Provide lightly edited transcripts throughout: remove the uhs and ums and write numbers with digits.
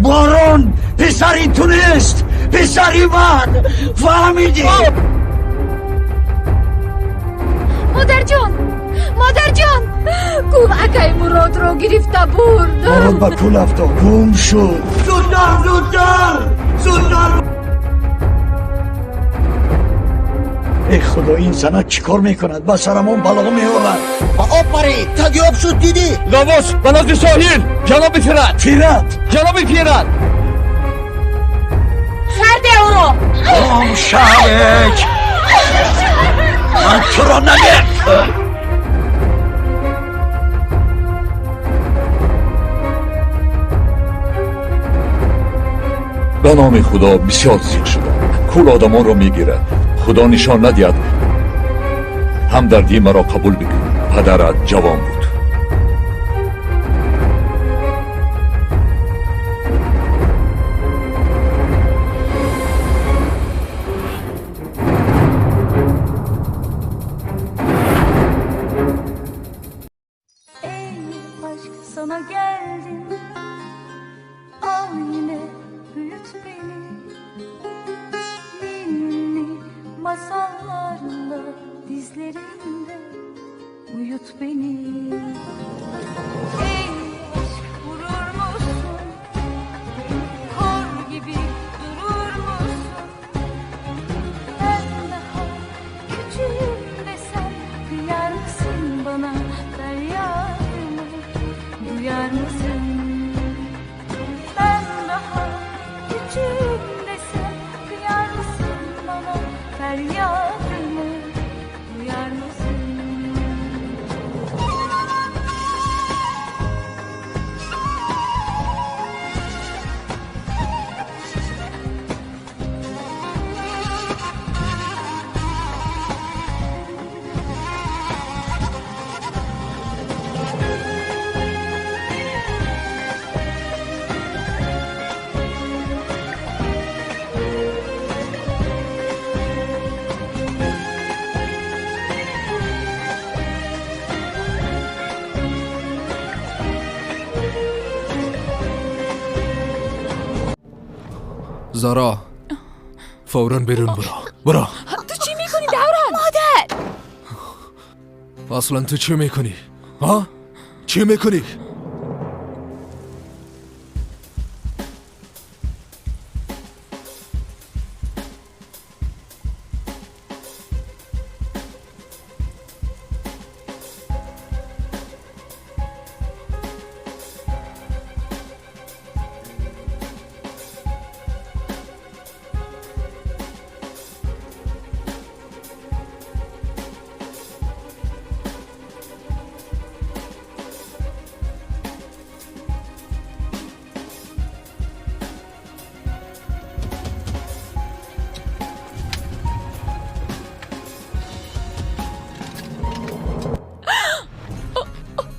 بارون پسری تونست، پسری من، فهمیدی؟ مادر جان کودک مراد رو گرفته برد. بارون با کل افتا گم شد. زودتر ای خدا این زنه چیکار میکند؟ با سرمون بلا میورد. با آب پرید تا آب شد دیدی. لاباس بنازد ساحل جناب پیرت جناب پیرت فرده او رو گم شوک، من تو را نمید. به نام خدا بسیار زیر شدم. کل آدمان را میگیرد. خدا نشان ندید همدردی مرا قبول بکن. پدرت جوان بود. Ey aşk sana geldim, al yine büyüt beni, ninni masallarla dizlerinde uyut beni. Ey aşk vurur musun, kor gibi durur musun? Ben daha küçüğüm desem kıyar mısın bana, feryadımı duyar mısın? Ben daha küçüğüm desem kıyar mısın bana, feryadımı duyar mısın? زارا فوراً بیرون برو. تو چی میکنی دوران؟ مادر اصلا تو چی میکنی؟ ها؟ چی میکنی؟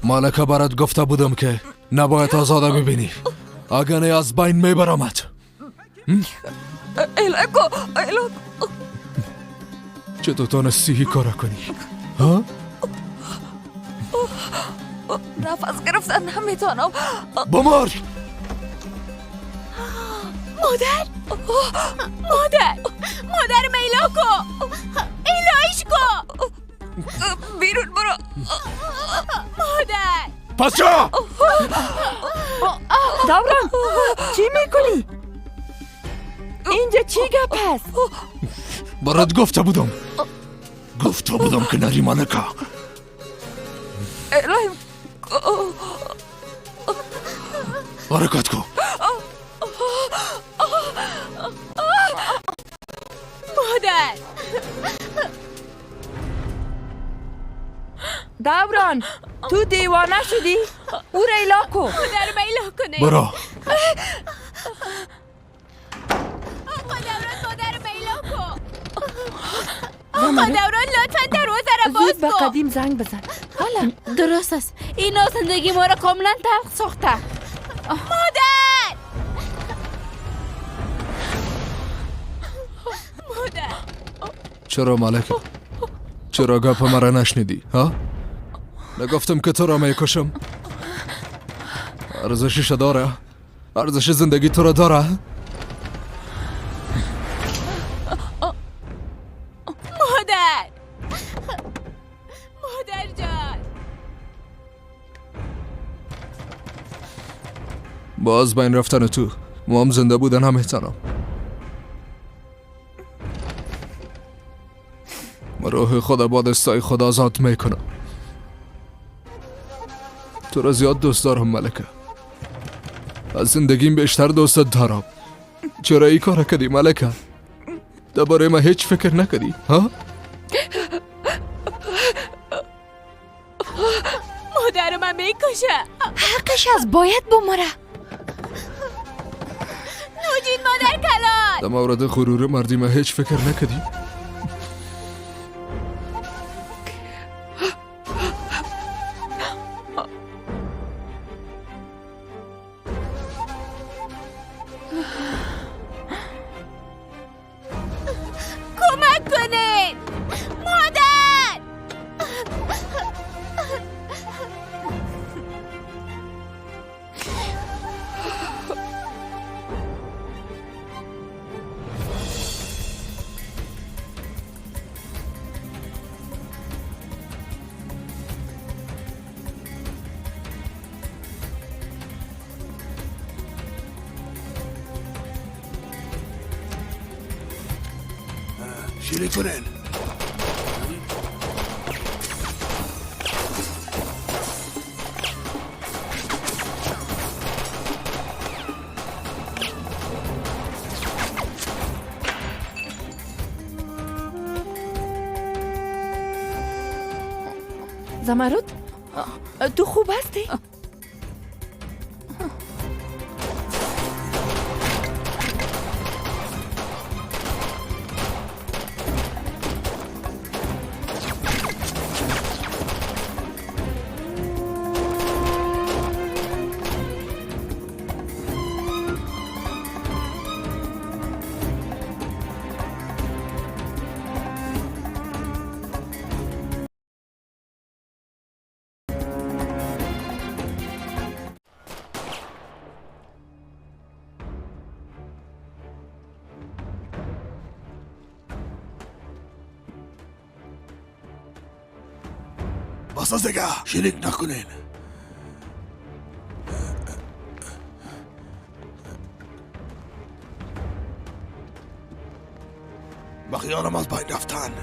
مالکه برات گفته بودم که نباید آزاده میبینی، اگه از بین میبرمت. الکو چطور تانستی این کارا کنی؟ ها؟ نفس گرفتن نمیتونم. بمار! مادر میلاکو ایلایش کو بیرون برو. مادر پس جا! دوران چی میکنی؟ اینجا چی گپ هست؟ برات گفته بودم که نری مالکه. الهیم حرکت کو. مادر دوران تو دیوانه شدی؟ او ریلا کو. مادر میلاکو نه. برو. مادر میلاکو دوران لطفا دروازه را باز زود به کن. قدیم زنگ بزن حالا درست است. اینا زندگی ما را کاملا تلخ ساخته. مادر! مادر! چرا ملکه؟ چرا گپ مرا نشنیدی؟ ها؟ نگفتم که تو را میکشم. ارزشش داره؟ ارزش زندگی تو را داره؟ مادر! مادر جان! باز بین رفتن تو ما هم زنده بودن هم احترام. روح خدا با دستای خدا آزاد میکنم. تو را زیاد دوست دارم ملکه. از زندگیم بیشتر دوستت دارم. چرا ای کار کردی ملکه؟ درباره ما هیچ فکر نکردی ها؟ مادر من میکشه. حقش از باید بمره. نوجین مادر کلان. در مورد غرور مردی ما هیچ فکر نکردی؟ کمک کنین. مادر! شیلی کنین. زمرد تو خوب هستی؟ بس از دیگه شریک نکنین. بخیارم از بین رفتن.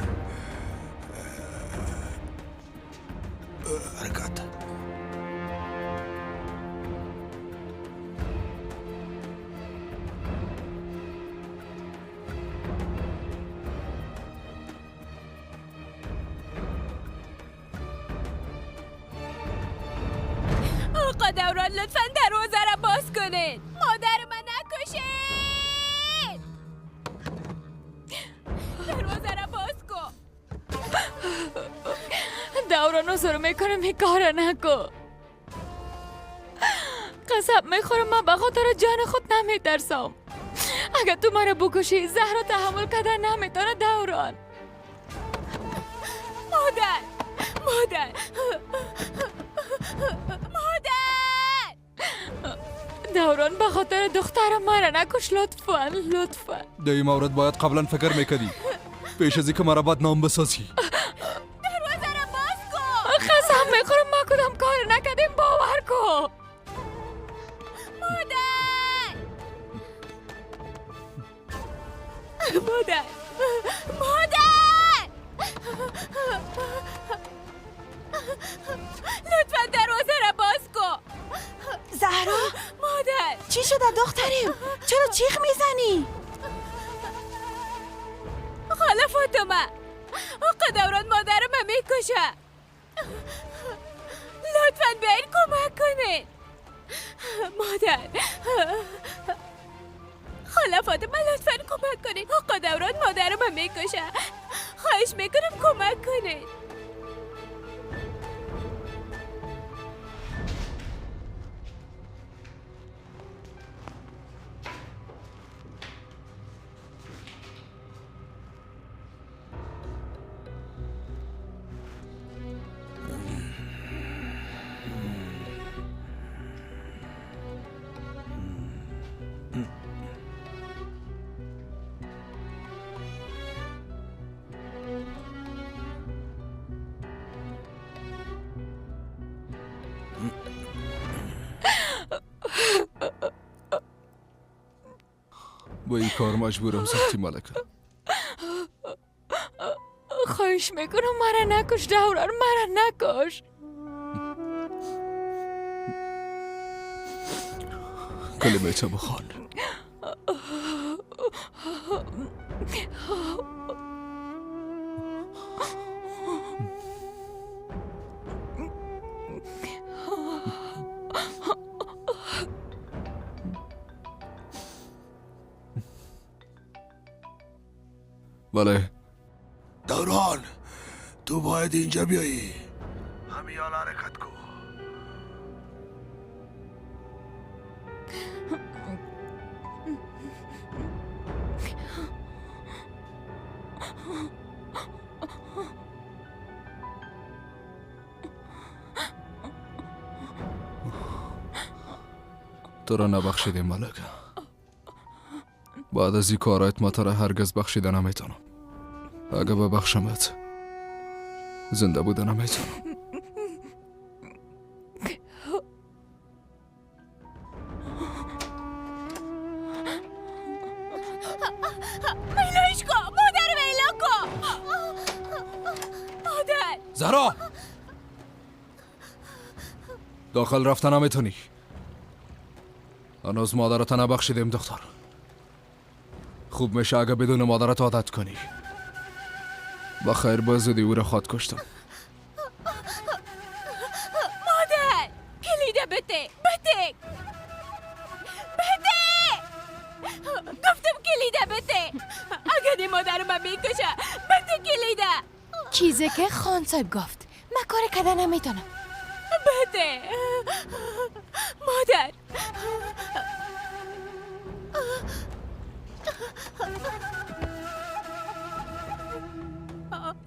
حرکت. آقا دوران لطفا دروازه را باز کنین. مادر من نکشین. دروازه را باز کن. دوران عذر میکنم این کار نکن. قسم میخورم من به خاطر جان خود نمیترسم. اگر تو مرا بکشی زهرا تحمل کردن نمیتونه دوران. مادر! مادر! مادر! دوران به خاطر دخترم مرا نکش لطفا لطفا. در این مورد باید قبلا فکر میکردی پیش از اینکه مرا بدنام بسازی. دروازه را باز کن. قسم میخورم ما کدام کار نکردیم باور کن. مادر! مادر! مادر! لطفا دروازه را باز کن. زهرا مادر! چی شده دختریم؟ چرا چیخ میزنی؟ خاله فاطمه آقا دوران مادرم میکشه. لطفا بیاین کمک کنین. مادر خاله فاطمه لطفا کمک کنین. آقا دوران مادرم میکشه. خواهش میکنم کمک کنید. با این کار مجبورم ساختی ملکه. خواهش میکنم مرا نکش دوران، مرا نکش. کلمه تو بخوان. بله دوران، تو باید اینجا بیایی. همین حال حرکت کن. تو را نبخشیدیم ملکه. بعد از این کارایت ما تو را هرگز بخشیده نمیتونم. اگه ببخشمت زنده بوده نمیتونم. میلوش کن مادر، میلو کن مادر. زهرا داخل رفتن نمیتونی. هنوز مادرت نبخشیدیم دختر. خوب میشه اگه بدون مادرت عادت کنی. بخیر بازدی او را خود کشتم. مادر کلیده بده بده بده، گفتم کلیده بده. اگه دی مادر من میکشه بده کلیده. چیزی که خان صاحب گفت من کار کردن نمیتونم. بده مادر.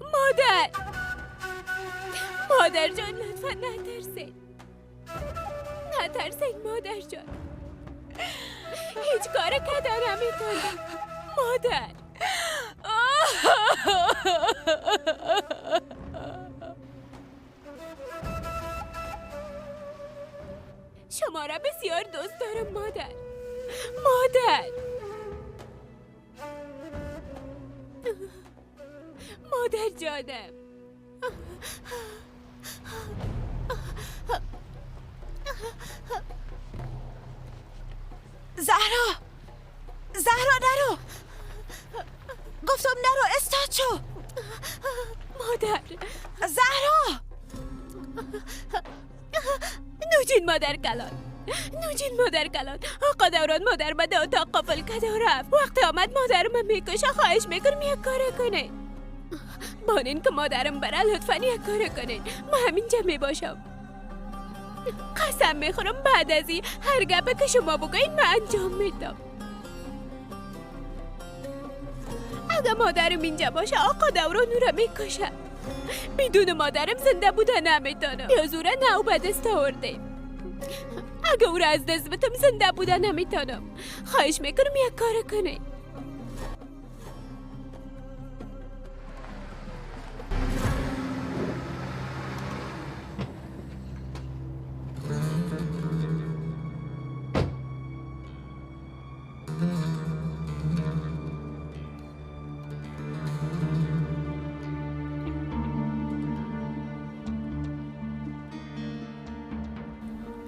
مادر مادر جان لطفا نترسید، نترسید مادر جان. هیچ کار کردن نمیتونم مادر. شما را بسیار دوست دارم مادر. مادر مادر جانم. زهرا نرو، گفتم نرو، استاد شو. مادر زهرا نوجین مادر کلان، نوجین مادر کلان. آقا دوران مادر بده اتاق قفل کده و رفت. وقتی آمد مادرم میکشه. خواهش میکنم یک کار کنین. بانین که مادرم بره لطفا یک کار کنین. من همینجا میباشم. قسم میخورم بعد از این هر گپه که شما بگوین من انجام میدم. اگه مادرم اینجا باشه آقا دوران او را میکشه. بدون مادرم زنده بودن نمیتونم. یازوره نو به دست آورده. اگه او را از دست بتم زنده بودن نمیتونم. خواهش میکنم یک کار کنه.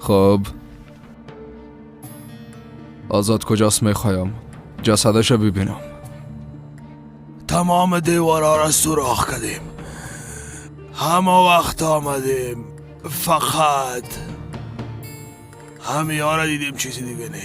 خب آزاد کجاست میخوایم جسدش ببینم. تمام دیوارا را سوراخ کردیم. همه وقت آمدیم فقط همه ها را دیدیم، چیزی دیگه نه.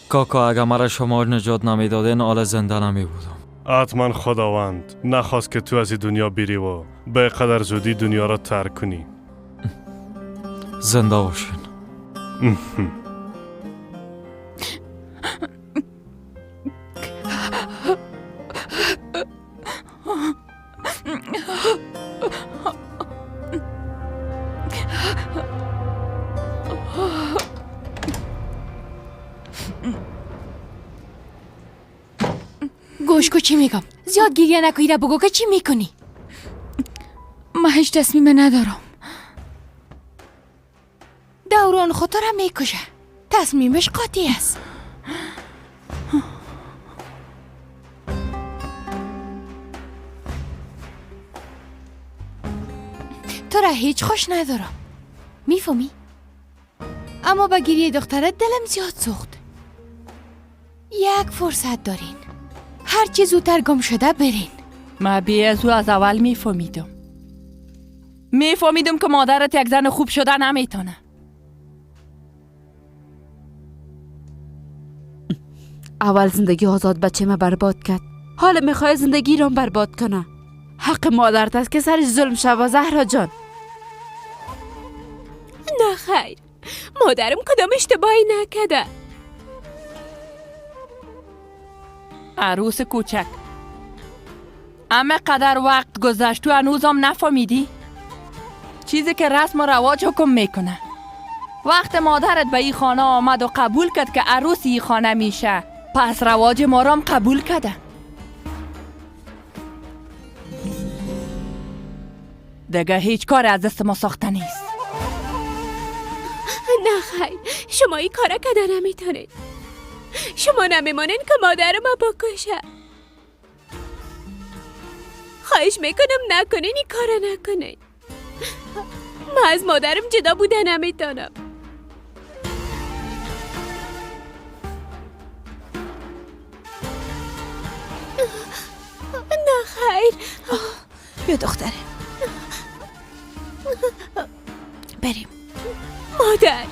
کاکا اگر مرا شما نجات نمیدادین حالا زنده نمی بودم. حتما خداوند نخواست که تو از این دنیا بری و به قدر زودی دنیا را ترک کنی. زنده باشین. گوش کو چی میگم. زیاد گریه نکنی را بگو که چی میکنی. من هیچ تصمیم ندارم. دوران خود را میکشه. تصمیمش قاطی است. تو را هیچ خوش ندارم. میفهمی؟ اما با گریه دخترت دلم زیاد سوخت. یک فرصت دارین. هر چی زودتر گم شده برین. من بیازو از اول میفهمیدم که مادرت یک زن خوب شده نمیتونه. اول زندگی آزاد بچه ما برباد کرد، حالا میخوای زندگی رو برباد کنه. حق مادرت است که سرش ظلم شوه زهرا جان. نه خیر، مادرم کدام اشتباهی نکده. عروس کوچک، اما قدر وقت گذشت تو هنوزم نفهمیدی؟ چیزی که رسم و رواج حکم میکنه. وقت مادرت به این خانه آمد و قبول کرد که عروس این خانه میشه، پس رواج ما را هم قبول کرده. دیگه هیچ کار از دست ما ساخته نیست. نه خیر، شما این کارا کده نمیتونید. شما نمیمانین که مادر ما بکشه. خواهش میکنم نکنین، این کارا نکنین. من از مادرم جدا بوده نمیتونم. نه خیر. بیا دختره بریم. مادر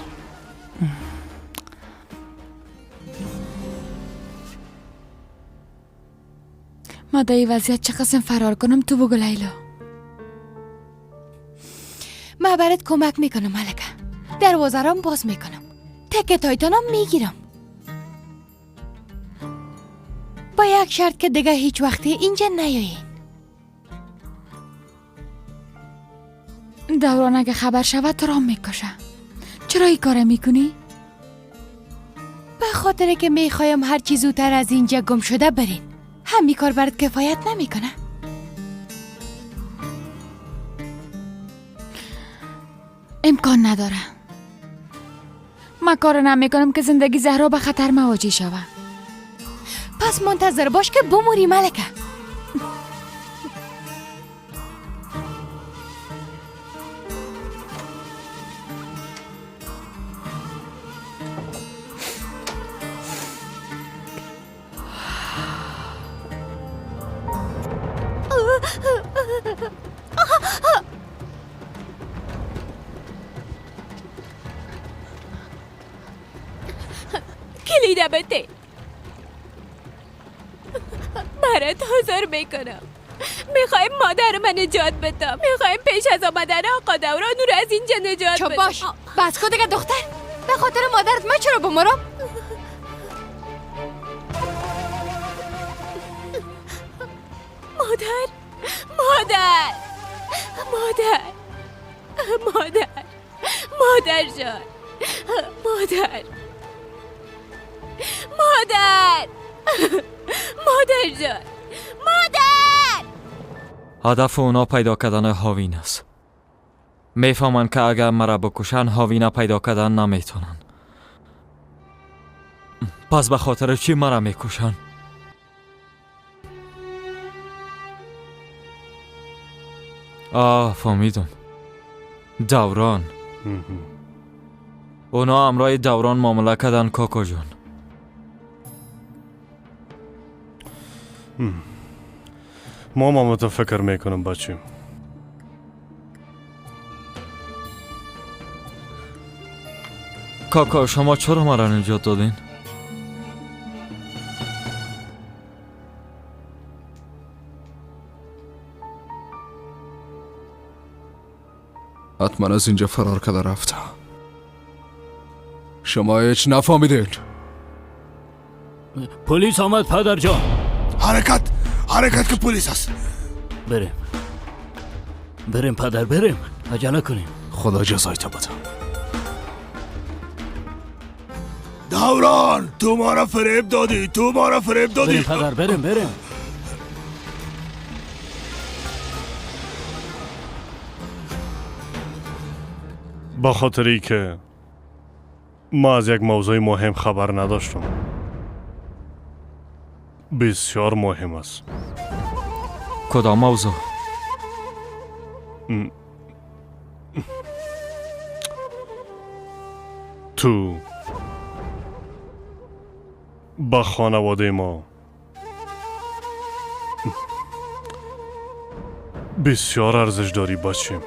ما در این وضعیت چه قسم فرار کنم؟ تو بگو لیلا. من برات کمک میکنم ملکه. دروازه رام باز میکنم. تکه تایتانم میگیرم. با یک شرط که دیگه هیچ وقتی اینجا نیایین. دوران اگه خبر شود تو را میکشه. چرا این کار میکنی؟ به خاطر که میخوایم هر چی زودتر از اینجا گم شده برین. همین کار برات کفایت نمیکنه؟ امکان نداره. من کار نمیکنم که زندگی زهرا به خطر مواجه شود. پس منتظر باش که بموری ملکه. کلیده بده. برات حضور میکنم. میخوایم مادر من نجات بدم. میخوایم پیش از آمدن آقا دوران رو از اینجا نجات بدم. چوب باش. بس کن دیگه دختر. به خاطر مادرت من چرا بمرم؟ مادر مادر مادر مادر مادر جان، مادر مادر مادر جان، مادر. هدف اونا پیدا کردن هاوین است. میفهمن که اگر مرا بکشن هاوینا پیدا کردن نمیتونن. پس به خاطر چی مرا میکشن؟ فهمیدم. دوران. اونا امرای دوران معامله کردن کاکا جان. ما فکر میکنم بچیم. کاکا شما چرا مرا نجات دادین؟ حتما از اینجا فرار کرده رفته. شما هیچ نفهمیدین؟ پلیس آمد پدر جان. حرکت که پلیس است. بریم پدر، بریم. عجله کنیم. خدا جزایت بده. دوران تو ما را فریب دادی. بریم پدر، بریم. با خاطری که ما از یک موضوع مهم خبر نداشتم. بسیار مهم است. کدام موضوع؟ تو با خانواده ما بسیار ارزش داری بچیم.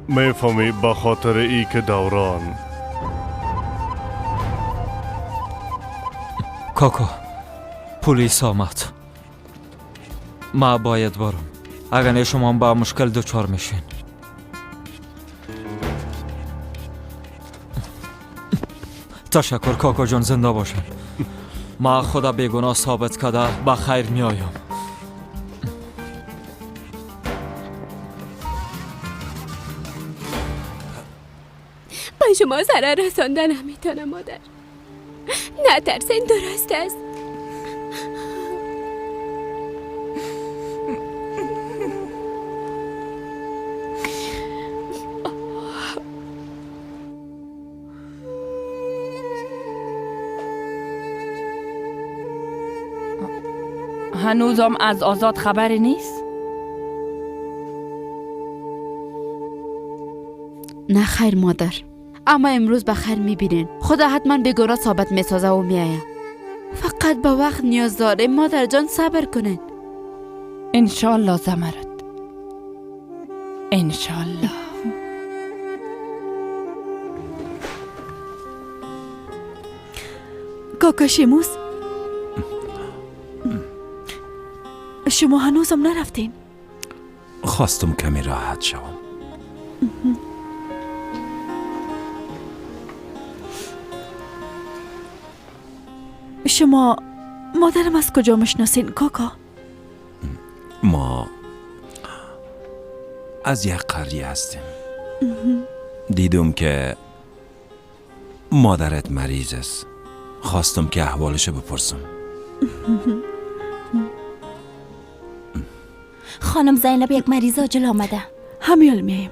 میفهمی با خاطر ای که دوران کاکا پلیس آمد. ما باید برم. اگر نه شما با مشکل دچار میشین. تشکر کاکا جان، زنده باشین. ما خدا بیگناه ثابت کرده با خیر میایم. به شما ضرر رسانده نمیتونم مادر. نترسین، درست است. هنوزم از آزاد خبری نیست؟ نه خیر مادر، اما امروز بخیر میبینین. خدا حتما بیگناه ثابت میسازه و میآید. فقط به وقت نیاز داره. مادر جان صبر کنین. انشالله زمرد، انشالله. کاکا شیموس، شما هنوزم نرفتین؟ خواستم کمی راحت شوم. شما مادرم از کجا مشناسین کاکا؟ ما از یک قریه هستیم. دیدم که مادرت مریض است. خواستم که احوالشو بپرسم. خانم زینب یک مریض عاجل آمده. همیال میایم.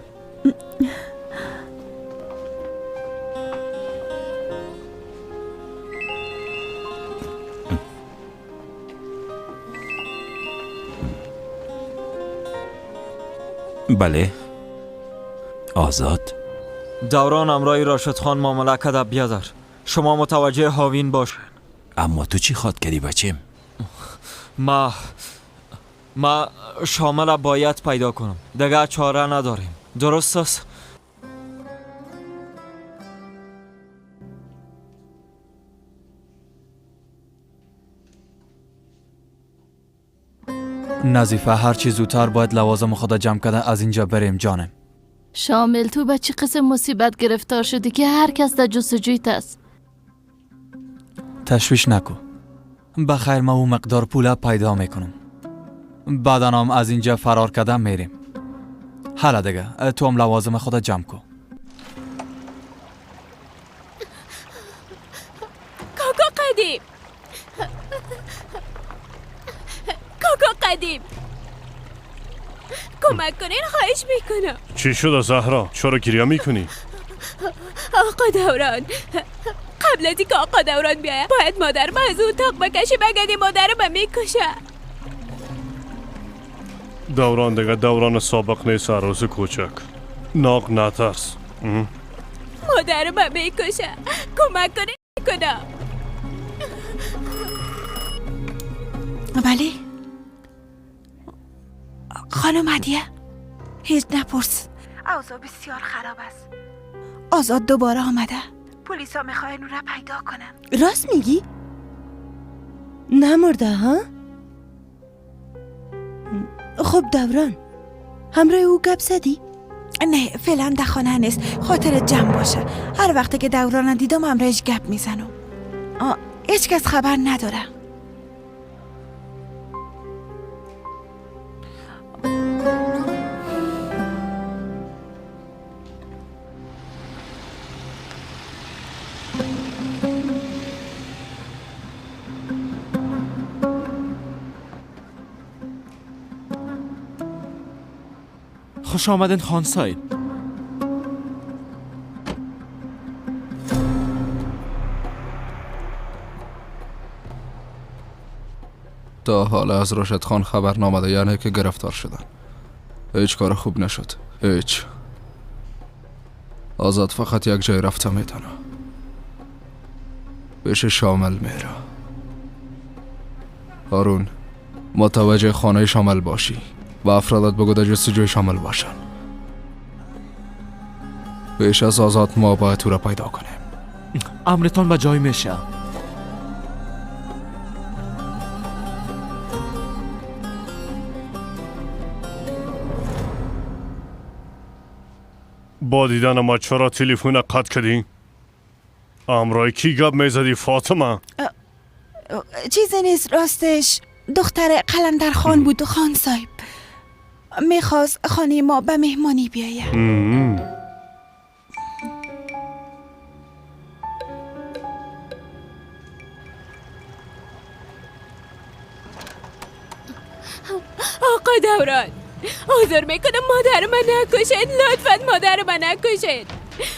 بله آزاد. دوران امرای راشد خان معامله کرده بیادر. شما متوجه هاوین باشین. اما تو چی خواد کردی بچیم؟ ما شامل باید پیدا کنم. دیگه چاره نداریم. درست است؟ نظیفه هر چی زودتر باید لوازم خدا جمع کرده از اینجا بریم جانم. شامل تو به چی قسم مصیبت گرفتار شدی که هر کس در جستجویت است؟ تشویش نکو. بخیر ما او مقدار پول پیدا میکنم. بعدا هم از اینجا فرار کردن میریم. حالا دیگه تو هم لوازم خدا جمع کن. کاکا قدیم کمک کنین، خواهش میکنم. چی شده زهرا؟ چرا گریه میکنی؟ آقا دوران، قبل از اینکه آقا دوران بیاید باید مادرم از اون اتاق بکشی، بگردی مادرم میکشه. دوران دیگه دوران سابق نیست. عروس کوچک ناق نترس. مادرم میکشه، کمک کنین کنم. بله خانم هدیه، هیچ نپرس. اوضاع بسیار خراب است. آزاد دوباره آمده. پلیسا میخواین اون را پیدا کنن. راست میگی؟ نمرده ها؟ خب دوران همراه او گپ زدی؟ نه فعلا در خانه نیست، خاطر جمع باشه. هر وقتی که دوران دیدم همراهش گپ میزنم. هیچ کس خبر نداره. خوش آمدین خان صاحب. تا حالا از راشد خان خبر نامده، یعنی که گرفتار شدن. هیچ کار خوب نشد. هیچ. آزاد فقط یک جای رفته میتونه. پیش شامل میره. هارون متوجه خانه شامل باشی و افرادت بگو در جستجوی شامل باشن. پیش از آزاد ما باید تو را پیدا کنیم. امرتان به جای میشه. با دیدن ما چرا تلفن قطع کردی؟ امرای کی گپ میزدی فاطمه؟ چیزی نیست، راستش دختر قلندر خان بود. خان صاحب میخواست خانه ما به مهمانی بیایه. آقا دوران عذر میکنم، مادر من نکشید، لطفا مادر من نکشید.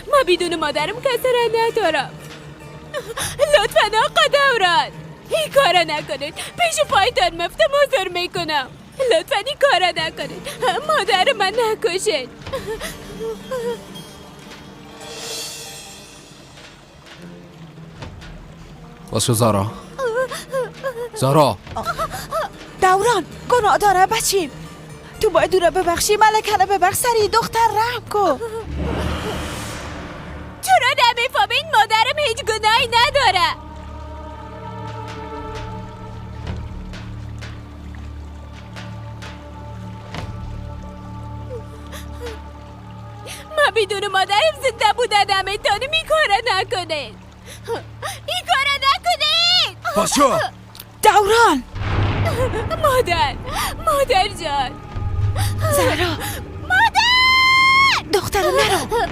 ما بدون مادرم کسی را ندارم. لطفا آقا دوران این کارا نکنید، پیش پایتان مفتم عذر میکنم. لطفا این کارا نکنید، مادر من نکشید. واسه زارا دوران گناه داره بچیم، تو باید او را ببخشی. ملکه را ببخش، سری دختر رحم کن. چرا نمیفهمین؟ مادرم هیچ گناهی نداره. ما بدون مادرم زنده بودن نمیتونم. این کارا نکنید، این کارا نکنید. باشو دوران مادر جان. زهرا مادر دختر نرو.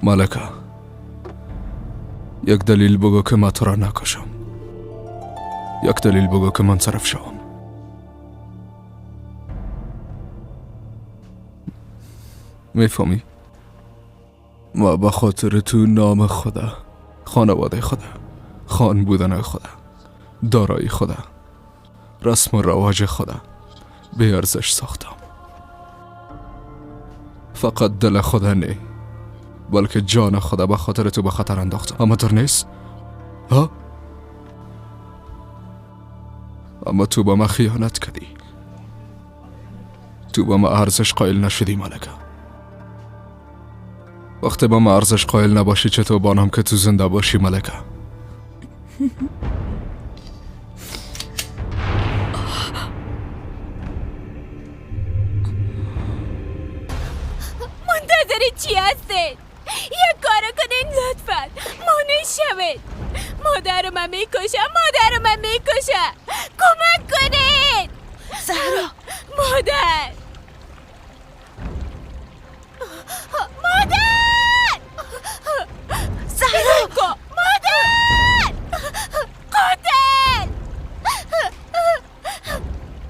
ملکه یک دلیل بگو که من تو را نکشم. یک دلیل بگو که من صرف شوم. میفهمی؟ ما به خاطر تو نام خدا، خانواده خدا، خان بودن خدا، دارایی خدا، رسم و رواج خدا به ارزش ساختم. فقط دل خدا نه، بلکه جان خدا به خاطر تو به خطر انداختم. اما در نیست؟ ها؟ اما تو با من خیانت کردی. تو با من ارزش قائل نشدی ملکه. وقتی با من ارزش قائل نباشی چطور بانم که تو زنده باشی ملکه؟ منتظر چی هستید؟ یک کار کنین لطفا. مانع شوید. مادر من میکشه، مادر من میکشه. کمک کنین. زهرا مادر زهرا مادر قاتل.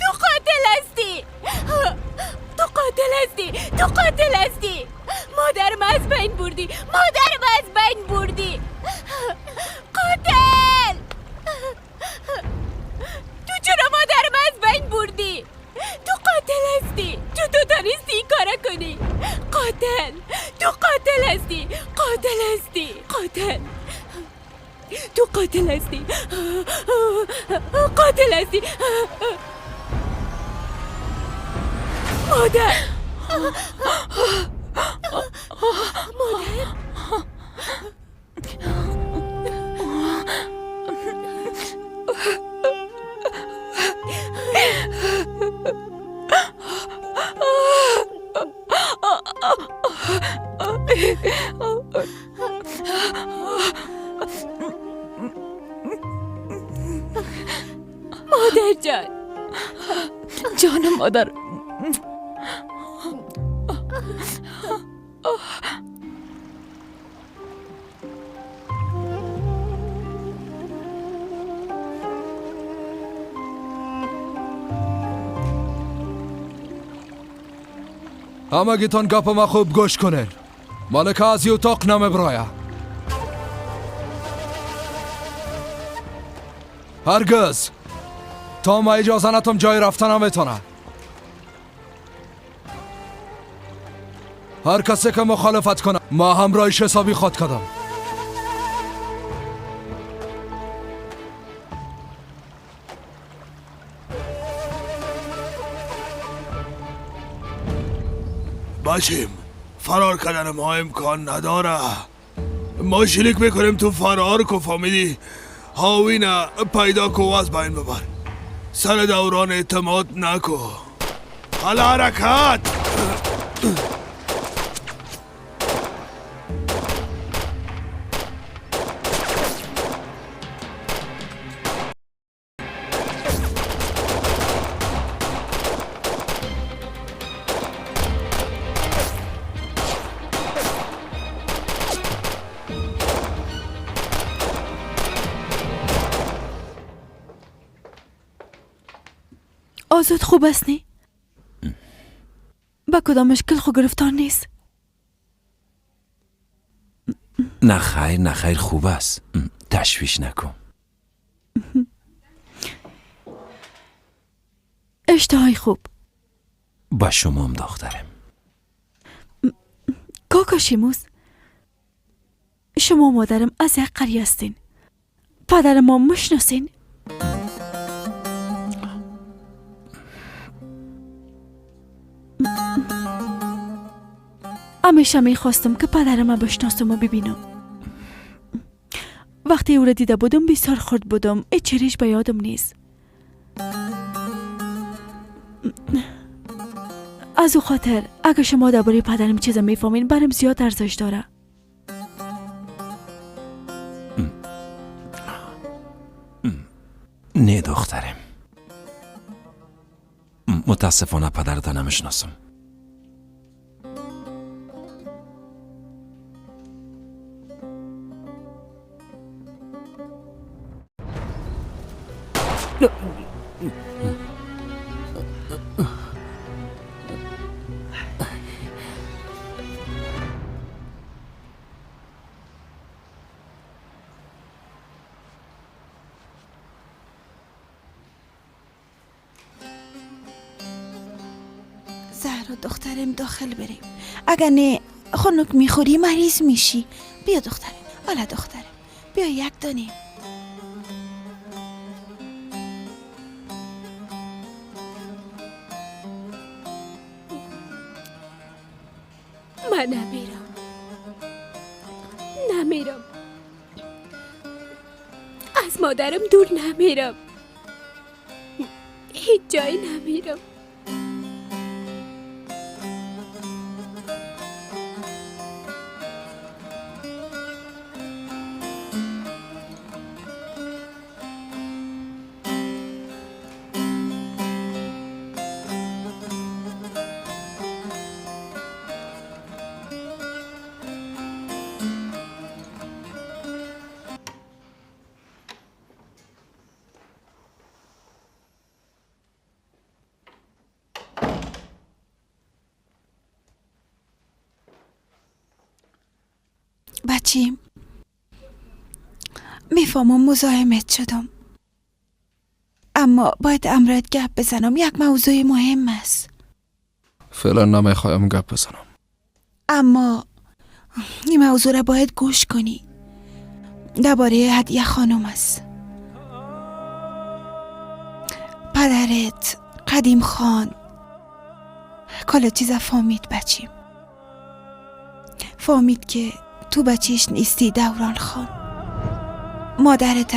تو قاتل هستی، تو قاتل هستی. مادرم از بین بردی، مادرم از بین بردی. قاتل. تو چرا مادرم از بین بردی؟ تو قاتل هستی. تو تانستی این کارا کنی. قاتل. تو قاتل هستی. قاتل هستی. قاتل. تو قاتل هستی. قاتل هستی. مادر. مادر. مادر جان. جان مادر. همگیتان گپ ما خوب گوش کنین. ملکه از یه اتاق نمیبرایه. هرگز تا ما اجازه نتم جای رفتن نمیتونه. هر کسی که مخالفت کنه ما همراهش حسابی خود کدم. باشیم فرار کردن ما امکان نداره. ما شلیک میکنیم تو فرار کو فامیلی. هاوینا پیدا کو از بین ببر. سر دوران اعتماد نکو. حالا حرکت. آزاد خوب است نی؟ با کدام مشکل خو گرفتار نیست؟ نه خیر خوب است. تشویش نکن. اشتهای خوب. با شما هم دخترم. کاکا شیموس، شما مادرم از یک قریه هستین. پدر ما مشناسین؟ همیشه میخواستم که پدرم رو بشناسم و ببینم. وقتی او را دیده بودم بسیار خرد بودم. هیچ چیزیش به یادم نیست. از او خاطر اگه شما درباره پدرم چیزا میفهمین برام زیاد ارزش داره. نه دخترم، متاسفانه پدرت نمیشناسم. زهرا دخترم داخل بریم. اگر نه خنک میخوری مریض میشی. بیا دخترم. حالا دخترم بیا یک دانیم. من نمیرم. از مادرم دور نمیرم. هیچ جایی نمیرم. بچیم میفهمم مزاحمت شدم، اما باید امرت گپ بزنم. یک موضوع مهم است. فعلا نمیخوایم گپ بزنم، اما این موضوع را باید گوش کنی. درباره هدیه خانم است. پدرت قدیم خان کل چیزا فهمید بچیم. فهمید که تو بچیش نیستی دوران خان. مادرت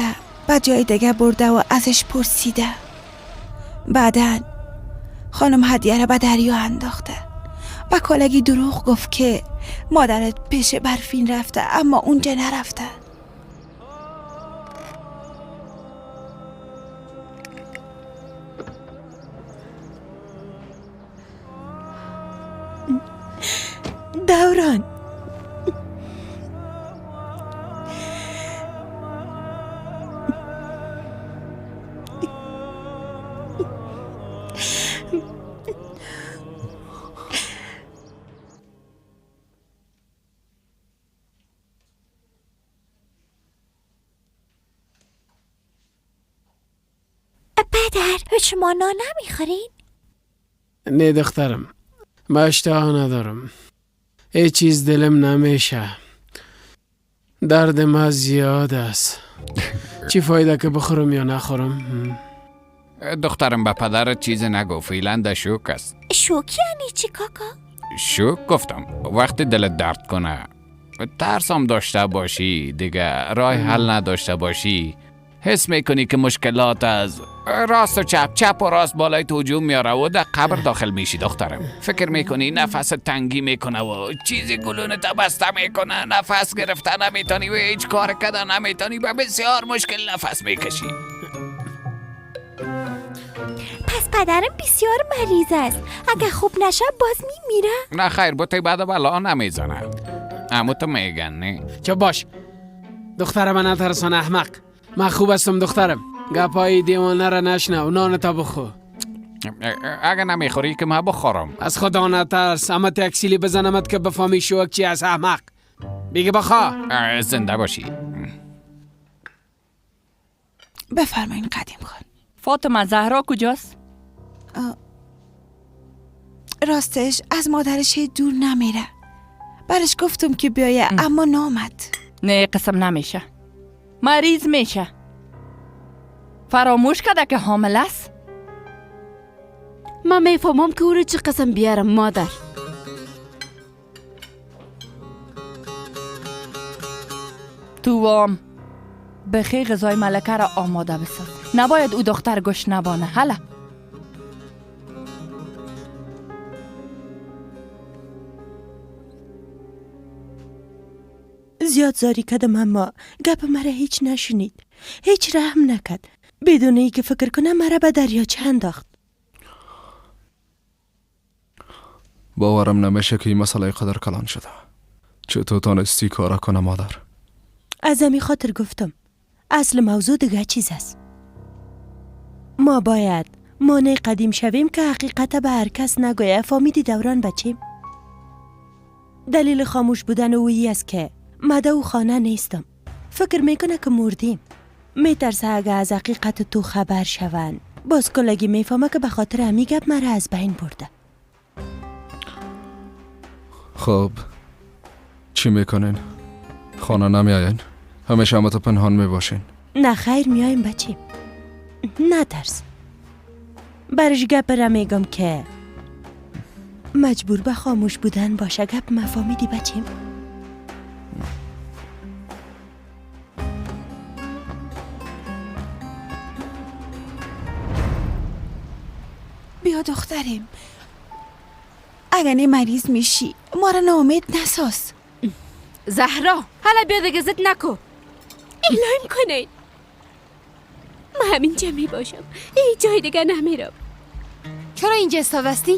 به جای دیگه برده و ازش پرسیده. بعدن خانم هدیه را به دریا انداخته. با کلگی دروغ گفت که مادرت پیش برفین رفته، اما اونجا نرفته. دوران پدر شما نان نمیخورین؟ نه دخترم، ما اشتها ندارم. هیچ چیز دلم نمیشه. درد ما زیاد است. چی فایده که بخورم یا نخورم؟ دخترم به پدرت چیز نگو، فعلا در شوک است. شوک یعنی چی کاکا؟ شوک گفتم وقتی دلت درد کنه، ترسم داشته باشی، دیگه راه حل نداشته باشی، حس میکنی که مشکلات از راست و چپ و راست بالای تو هجوم میاره و در قبر داخل میشی دخترم. فکر میکنی نفس تنگی میکنه و چیزی گلون تا بسته میکنه، نفس گرفته نمیتونی و هیچ کار کردن نمیتونی و بسیار مشکل نفس میکشی. پس پدرم بسیار مریض است. اگه خوب نشه باز میمیره؟ نه خیر، بطی بعد بلا نمیزنه. اما تو میگن نه. چه باش دخترم، نترسان احمق. من خوب هستم دخترم. گپای دیوانه را نشنو، نان تا بخو. اگه نمیخوری که من بخورم. از خدا نترس، اما تکسیلی بزنمت که بفهمی شوک چی از احمق. بگی بخوا. زنده باشی. بفرمایین قدیم خان. فاطمه زهرا کجاست؟ راستش از مادرش دور نمیره. برش گفتم که بیایه اما نامد. نه قسم نمیشه، مریض میشه. فراموش کرده که حامل است. من میفهمم که او رو چه قسم بیارم مادر. توام بخی غذای ملکه را آماده بساز. نباید او دختر گوش نبانه. حالا زیاد زاری کردم اما گپ مرا هیچ نشنید، هیچ رحم نکرد، بدون ای که فکر کنم مرا به دریاچه انداخت. باورم نمیشه که این مسئله قدر کلان شده. چطور تانستی کارا کنه مادر؟ از همین خاطر گفتم اصل موضوع دیگه چیز است. ما باید مانع قدیم شویم که حقیقت به هر کس نگویه. فهمیدی دوران بچیم؟ دلیل خاموش بودن اویی است که مده و خانه نیستم. فکر میکنه که مردیم. میترسه اگه از حقیقت تو خبر شون، باز کلگی میفهمه که به خاطر همی گپ مرا از بین برده. خب چی میکنین؟ خانه نمیاین؟ همیشه همه تا پنهان میباشین؟ نه خیر، میایم بچیم. نترس. برش گپ را میگم که مجبور به خاموش بودن باشه. گپ مفهمیدی بچیم؟ بیا دختریم، اگر نه مریض میشی ما را ناامید نساز. زهرا حالا بیا دیگه زد نکو. اعلام کنین من همینجا می باشم، هیچ جای دیگه نمیرم. چرا اینجا استادستی؟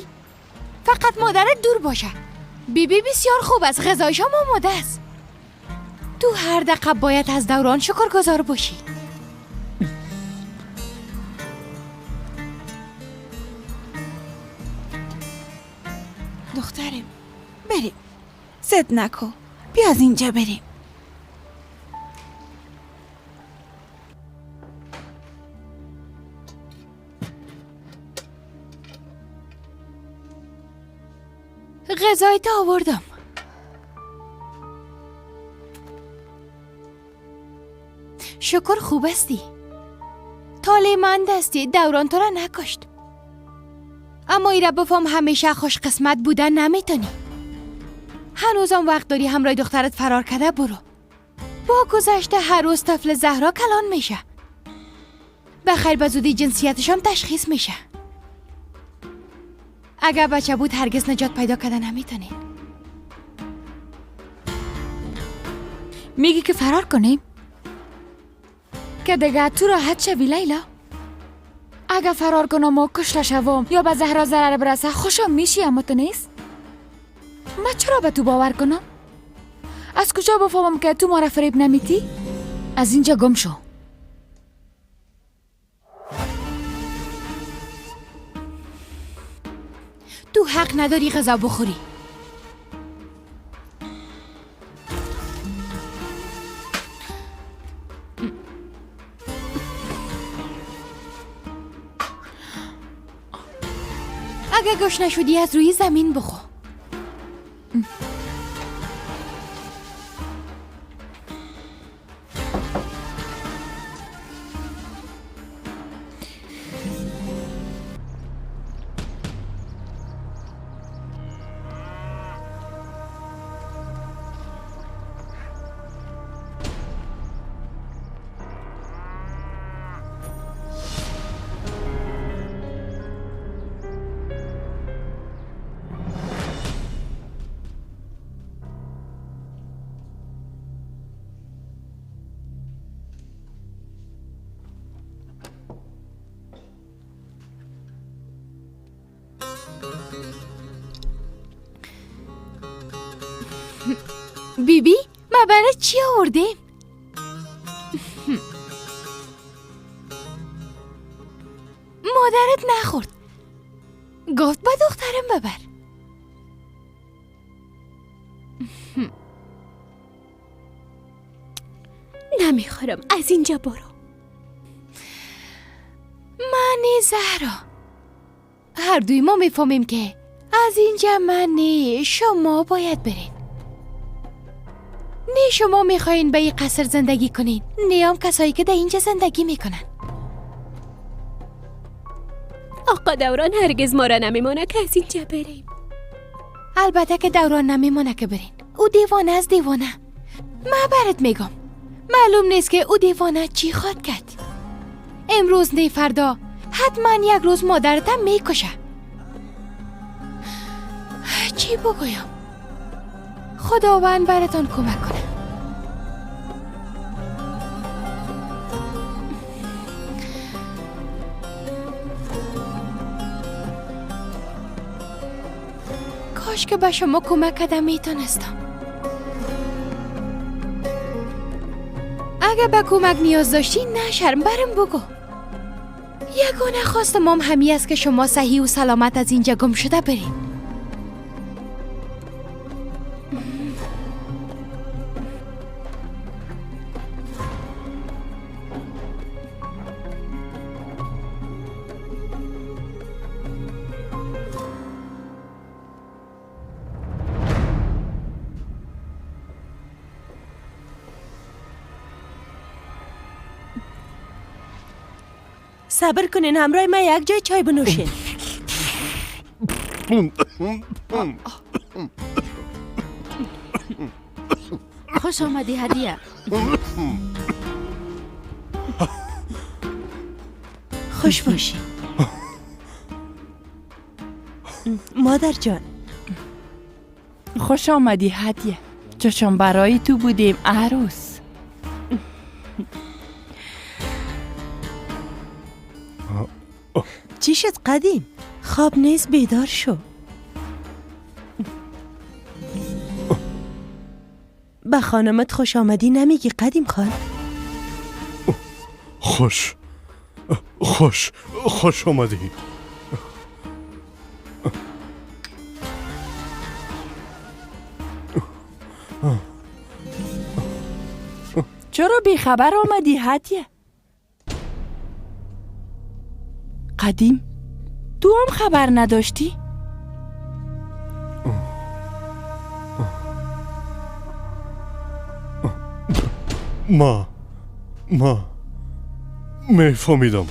فقط مادرت دور باشه. بیبی بسیار خوب است، غذایش هم آماده است. تو هر دقیقه باید از دوران شکرگزار باشی. دخترم بریم، زد نکو، بیا از اینجا بریم. غذایت آوردم. شکر خوب استی. طالع‌مند استی، دوران تو را نکشت. اما ایره بفهم همیشه خوش قسمت بودن نمیتونی. هنوزم وقت داری همراه دخترت فرار کرده برو. با گذشته هر روز طفل زهرا کلان میشه. بخیر به زودی جنسیتش هم تشخیص میشه. اگر بچه بود هرگز نجات پیدا کردن نمیتونین. میگی که فرار کنیم؟ که دیگه تو راحت شوی لیلا. اگر فرار کنم و کشته شوم یا به زهرا ضرر برسه خوشم میشی اما تو نیست؟ من چرا به تو باور کنم؟ از کجا بفهمم که تو ما را فریب نمیدی؟ از اینجا گم شو. تو حق نداری غذا بخوری. اگه گوش نشدی از روی زمین بخور. بیبی ما برای چی آوردیم؟ مادرت نخورد. گفت با دخترم ببر. نمیخورم، از اینجا برو. منی زهرا، هر دوی ما میفهمیم که از اینجا منی شما باید برین. نه شما میخواین به این قصر زندگی کنین، نه هم کسایی که در اینجا زندگی میکنن. آقا دوران هرگز ما را نمیمونه که از اینجا بریم. البته که دوران نمیمونه که برین. او دیوانه از دیوانه. من برات میگم معلوم نیست که او دیوانه چی خواد کرد. امروز نه فردا حتما یک روز مادرتم میکشه. چی بگویم؟ خداوند براتون کمک کنه. کاش که به شما کمک کردم میتونستم. اگه به کمک نیاز داشتی نه شرم برم بگو. یگانه خواستم هم همی است که شما صحیح و سلامت از اینجا گم شده برین. صبر کنین همراه من یک جای چای بنوشین. خوش آمدی هدیه. خوش باشی. مادر جان خوش آمدی هدیه. چشم برای تو بودیم عروس. چی شد قدیم؟ خواب نیست بیدار شو. به خانمت خوش آمدی نمیگی قدیم خان؟ خوش آمدی. چرا بیخبر آمدی هدیه؟ قدیم تو هم خبر نداشتی؟ ما میفهمیدم.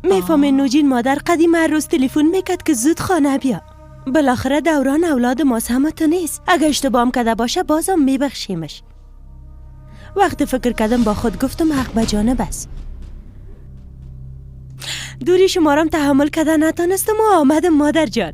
میفهمی نوجین مادر قدیم هر روز تلفن میکرد که زود خانه بیا. بالاخره دوران اولاد ماست، همه تو نیست. اگه اشتباهم کرده باشه بازم میبخشیمش. وقتی فکر کردم با خود گفتم حق به جانب است. دوری شمارم تحمل کرده نتانستم و آمدم مادر جان.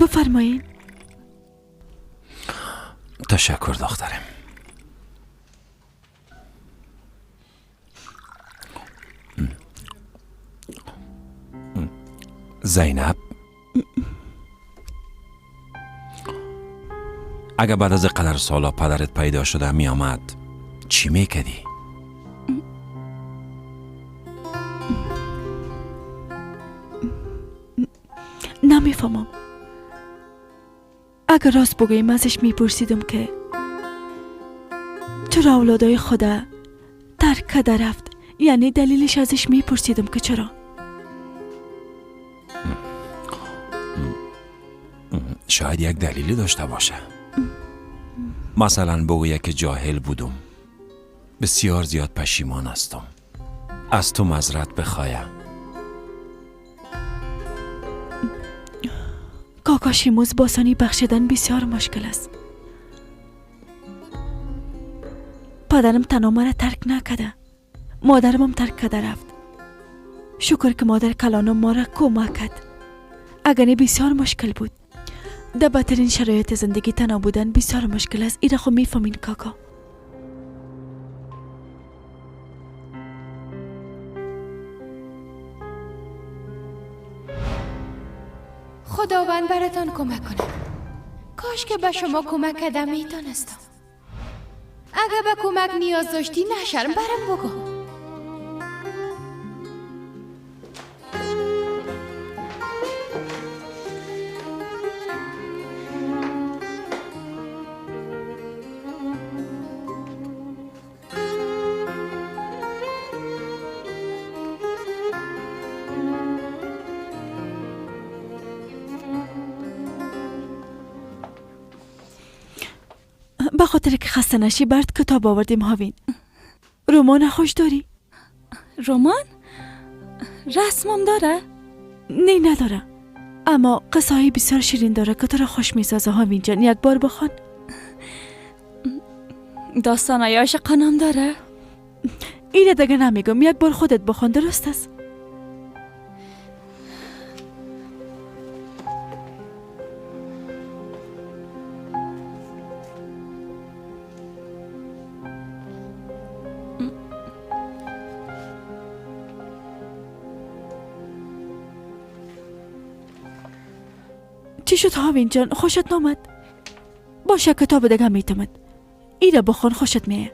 بفرمایین. تشکر دخترم. زینب، اگه بعد از قدر سالا پدرت پیدا شده می آمد چی میکردی؟ نمیفهمم. اگر راست بگویم ازش میپرسیدم که چرا اولادای خدا ترک کرده رفت، یعنی دلیلش ازش میپرسیدم که چرا. شاید یک دلیلی داشته باشه. مثلا بگویه که جاهل بودم، بسیار زیاد پشیمان هستم، از تو معذرت بخوایم. کاکا شیموز باسانی بخشیدن بسیار مشکل است. پدرم تنها مرا ترک نکده، مادرم هم ترک کرده رفت. شکر که مادر کلانم ما را کمک کرد. اگر بسیار مشکل بود. در بدترین شرایط زندگی تنها بودن بسیار مشکل است. ایره خو میفهمین کاکا. خداوند براتان کمک کنه. کاش که به شما کمک کردم میتونستم. اگه به کمک نیاز داشتی نشرم برام بگو. به خاطر که خسته نشی برد کتاب آوردیم هاوین. رمان خوش داری؟ رمان؟ رسمم داره؟ نه نداره، اما قصه های بسیار شیرین داره که تو را خوش میسازه هاوین جان. یک بار بخوان. داستان های عاشقانم داره؟ اینه دیگه نمیگم، یک بار خودت بخوان. درست است؟ چی شد هاوین جان؟ خوشت نامد؟ باشه کتاب دیگه میتمد. ایره بخون، خوشت میه.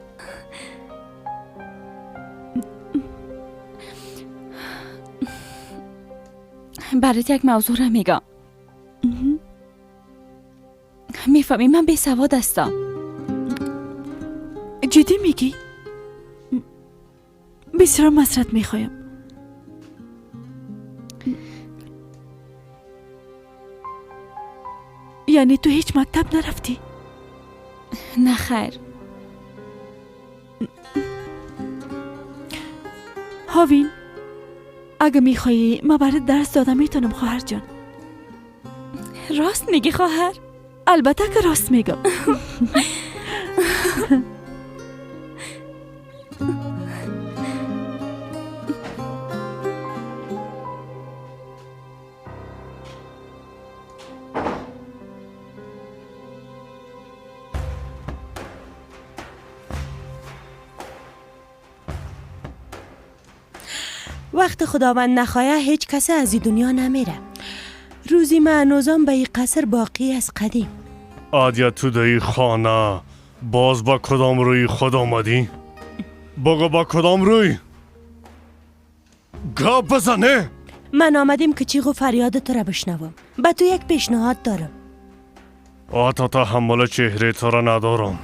برات یک موضوع را میگم. میفهمی من بی سواد هستم. جدی میگی؟ بسیار مسرت میخوایم. یعنی تو هیچ مکتب نرفتی؟ نه خیر. هاوین، اگه میخوایی ما برات درس دادم میتونم خواهر جان. راست میگی خواهر؟ البته که راست میگم. وقت خداوند نخواهد هیچ کسی از این دنیا نمیره. روزی معنوزان به این قصر باقی از قدیم. آدیا تو دایی خانه باز با کدام روی خود آمدی؟ بگو با کدام روی؟ گپ بزنه. من آمدیم که چیغ و فریاد تو را بشنوم. به تو یک پیشنهاد دارم. آتا تحمل چهره تو را ندارم.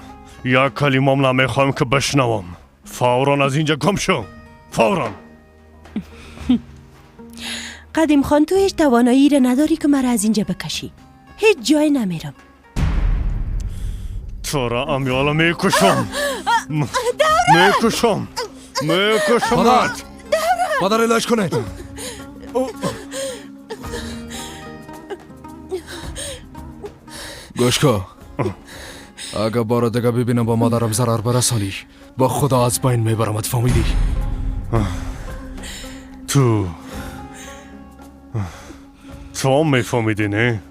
یک کلمام نمیخوایم که بشنوم. فوراً از اینجا گم شو. فوراً. قدیم خان تو هیچ توانایی را نداری که مرا از اینجا بکشی. هیچ جای نمیرم. تو را امیالا میکشم. میکشم. مادر علاج کنه. گوش کن. اگه بار دیگه ببینم با مادرم ضرر برسانی با خدا از بین میبرمت، فهمیدی؟ تو هم میفهمیدی نه؟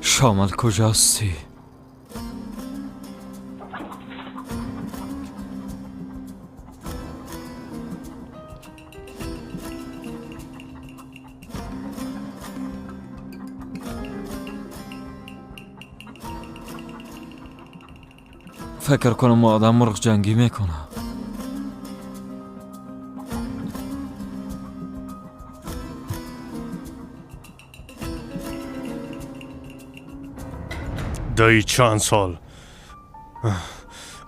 شامل کجاستی؟ فکر کنم آدم مرغ جنگی میکنه. دایی چند سال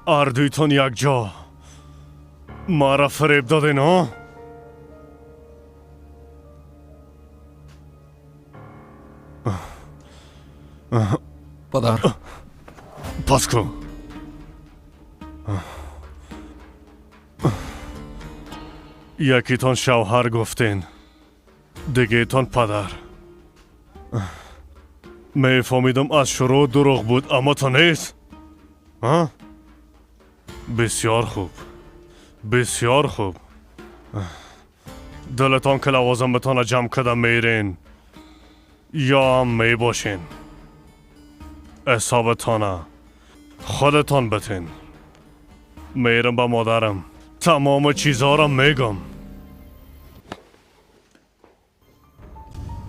اردویتون یک جا ما را فریب داده نه؟ پدر پس کن. یکیتون شوهر گفتین، دیگه تون پدر. میفهمیدم از شروع دروغ بود، اما تو نیست. بسیار خوب، بسیار خوب. دلتان که لوازمتان جمع کده میرین یا هم میباشین. حسابتانه خودتان بتین. میرم با مادرم تمام چیزها را میگم.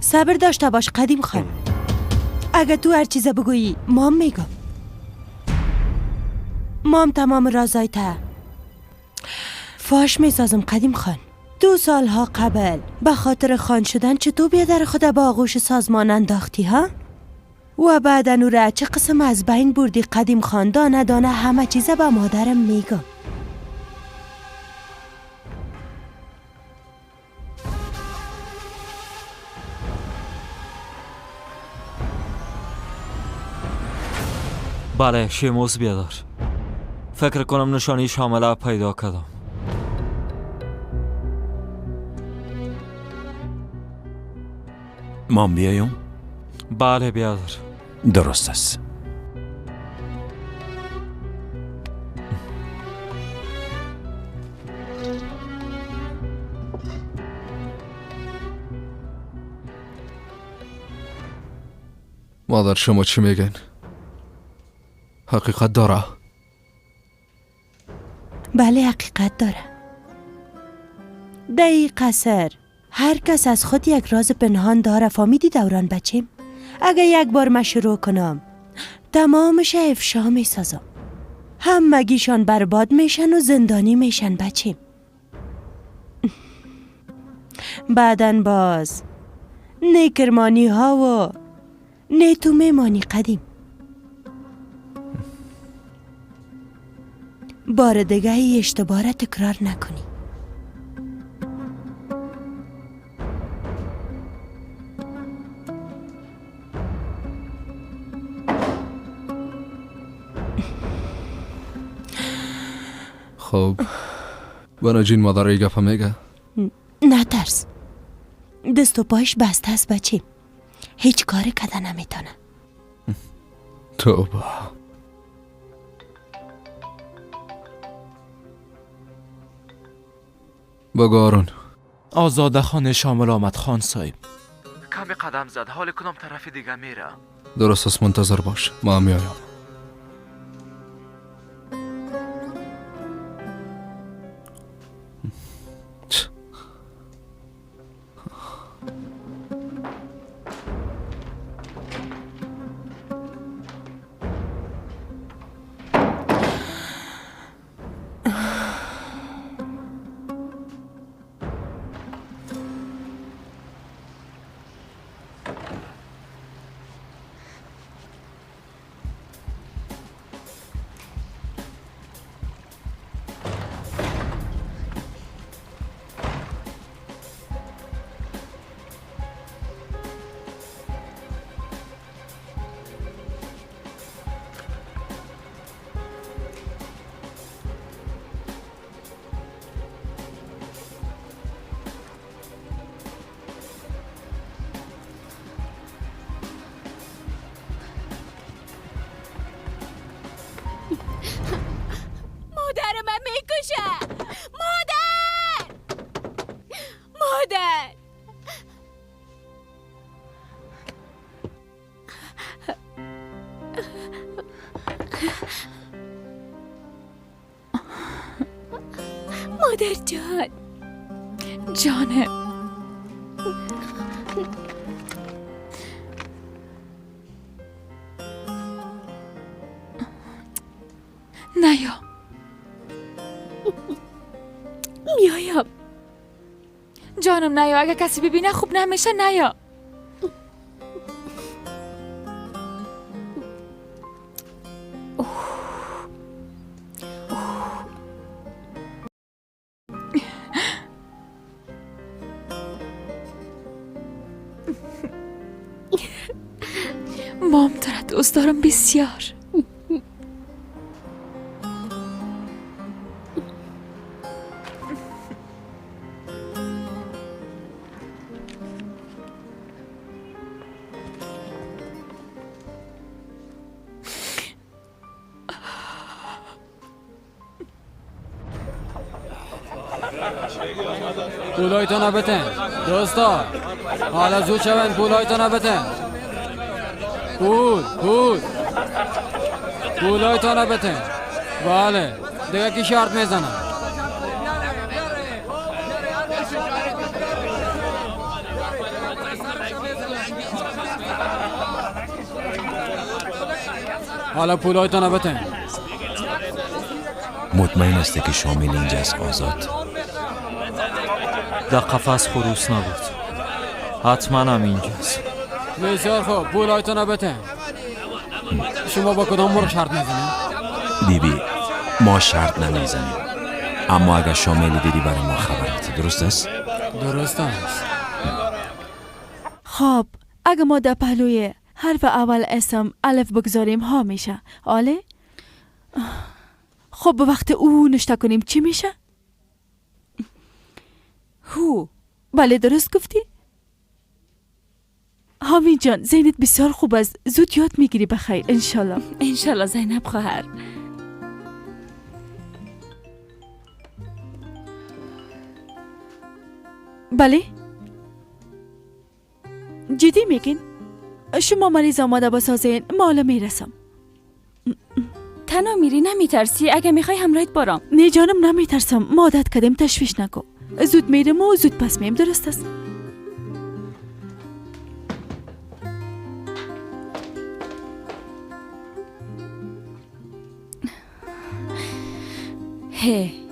صبر داشته باش قدیم خان. اگه تو هر چیز بگویی مام میگم. مام تمام رازایته فاش میسازم قدیم خان. 2 سالها قبل به خاطر خان شدن چطور بیادر خود با آغوش سازمان انداختی ها؟ و بعد نوره چه قسم از بین بردی قدیم خان. دانه دانه همه چیزه به مادرم میگم. بله شیموس بیادر. فکر کنم نشانی شامله پیدا کردم. مام بیایم؟ بله بیادر. درست است. مادر شما چی میگن؟ حقیقت داره؟ بله حقیقت داره. دایی قصر هر کس از خود یک راز پنهان داره. فهمیدی دوران بچیم؟ اگه یک بار من شروع کنم تمامش افشا میسازم. همگیشان برباد میشن و زندانی میشن بچیم. بعدن باز نیکرمانی ها و نه تو میمانی قدیم. بار دیگه ای اشتباه را تکرار نکنی. خب بناجین مادر ای گفه میگه؟ نه ترس، دست و پایش بسته است بچه، هیچ کاری کده نمیتونه. توبه. بگارون آزاده خانه شامل آمد خان صاحب. کمی قدم زد، حال کنم طرف دیگه میره. درست است، منتظر باش، ما میایم. مادر من میکشه. مادر، مادر. مادر جان. جانم. نیا. میایم. جانم نیا، اگه کسی ببینه خوب نمیشه. نیا. مام تو را دوست دارم بسیار. پولایتو نبتن دوستا، حالا زود شوین. پولایتو نبتن. پولایتو نبتن. بله دیگه کی شرط میزنه؟ حالا پولایتو نبتن. مطمئن است که شامل اینجاست آزاد؟ در قفس خروس نبود. حتما هم اینجاست. بسیار خوب، پولایتو نبتن. شما با کدام مرغ شرط میزنید؟ بیبی ما شرط نمیزنیم، اما اگر شاملی دیدی برای ما خبرت. درست است؟ درست است. خب اگه ما در پهلوی حرف اول اسم الف بگذاریم ها میشه. آله؟ خب به وقت او نشته کنیم چی میشه؟ هو. بله درست گفتی؟ حامید جان، ذهنت بسیار خوب است. زود یاد میگیری. بخیر انشالله. انشالله زینب خواهر. بله؟ جدی میگین؟ شما مریض آماده بسازین، ما حالا میرسم. تنها میری نمیترسی؟ اگه میخوای همراهت برام. نه جانم نمیترسم، ما عادت کردیم، تشویش نکن. زود میرم و زود پس میم. درست است؟ هی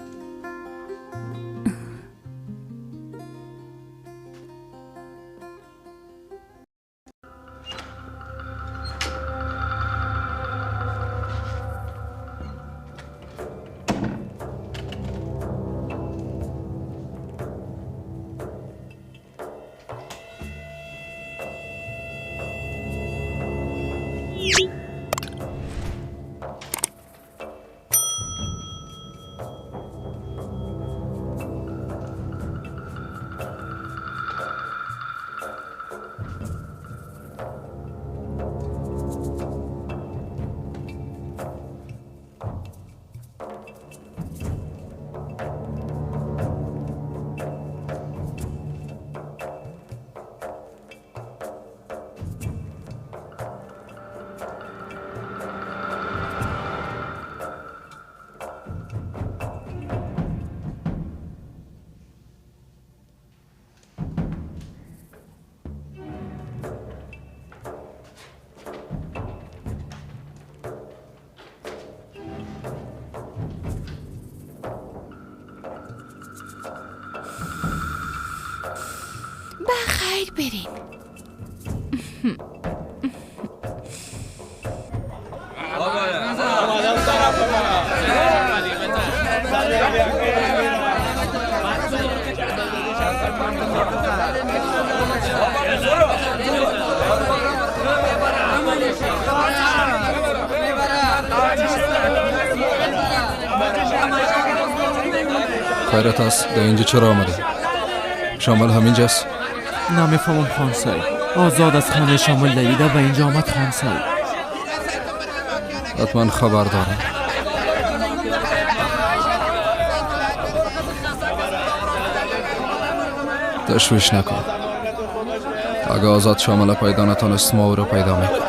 خیر برین. خیرت است. در اینجا چرا آمده؟ شامل همینجاست؟ نمیفهمم خان صاحب. آزاد از خانه شامل دویده به اینجا آمد خان صاحب. حتما خبر دارم. تشویش نکن. اگه آزاد شامل پیدا نتونست ما او رو پیدا میکنم.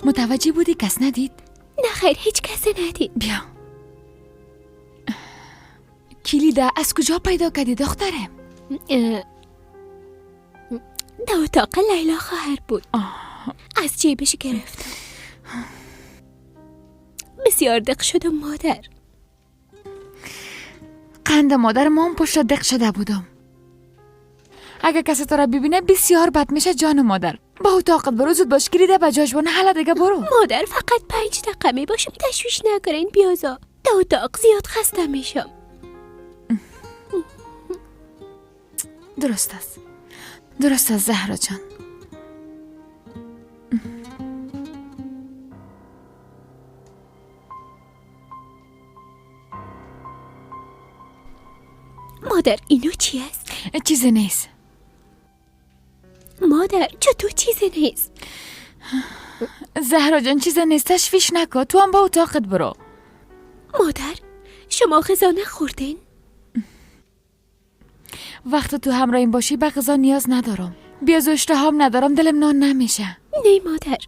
متوجه بودی کس ندید؟ نه خیر، هیچ کسی ندید. بیا. کلیده از کجا پیدا کردی دخترم؟ در اتاق لیلا خواهر بود. از جیبش گرفتم. بسیار دق شدم مادر. قند مادر ما هم پشت دق شده بودم. اگه کسی تو را ببینه بسیار بد میشه جان مادر. با اتاقت برو، زود باش، کلیده به جاش بانه. حالا دیگه برو. مادر فقط 5 دقیقه می باشم، تشویش نکنین بیازا. در اتاق زیاد خسته میشم. درست است. درست است زهرا جان. مادر اینو چی است؟ چیزی نیست. مادر چطور چیزی نیست؟ زهرا جان چیزی نیست، تشویش نکن. تو هم با اتاقت برو. مادر شما غذا نخوردین؟ وقت تو همراهیم باشی به غذا نیاز ندارم. بیاز و اشتهام ندارم، دلم نان نمیشه. نه مادر،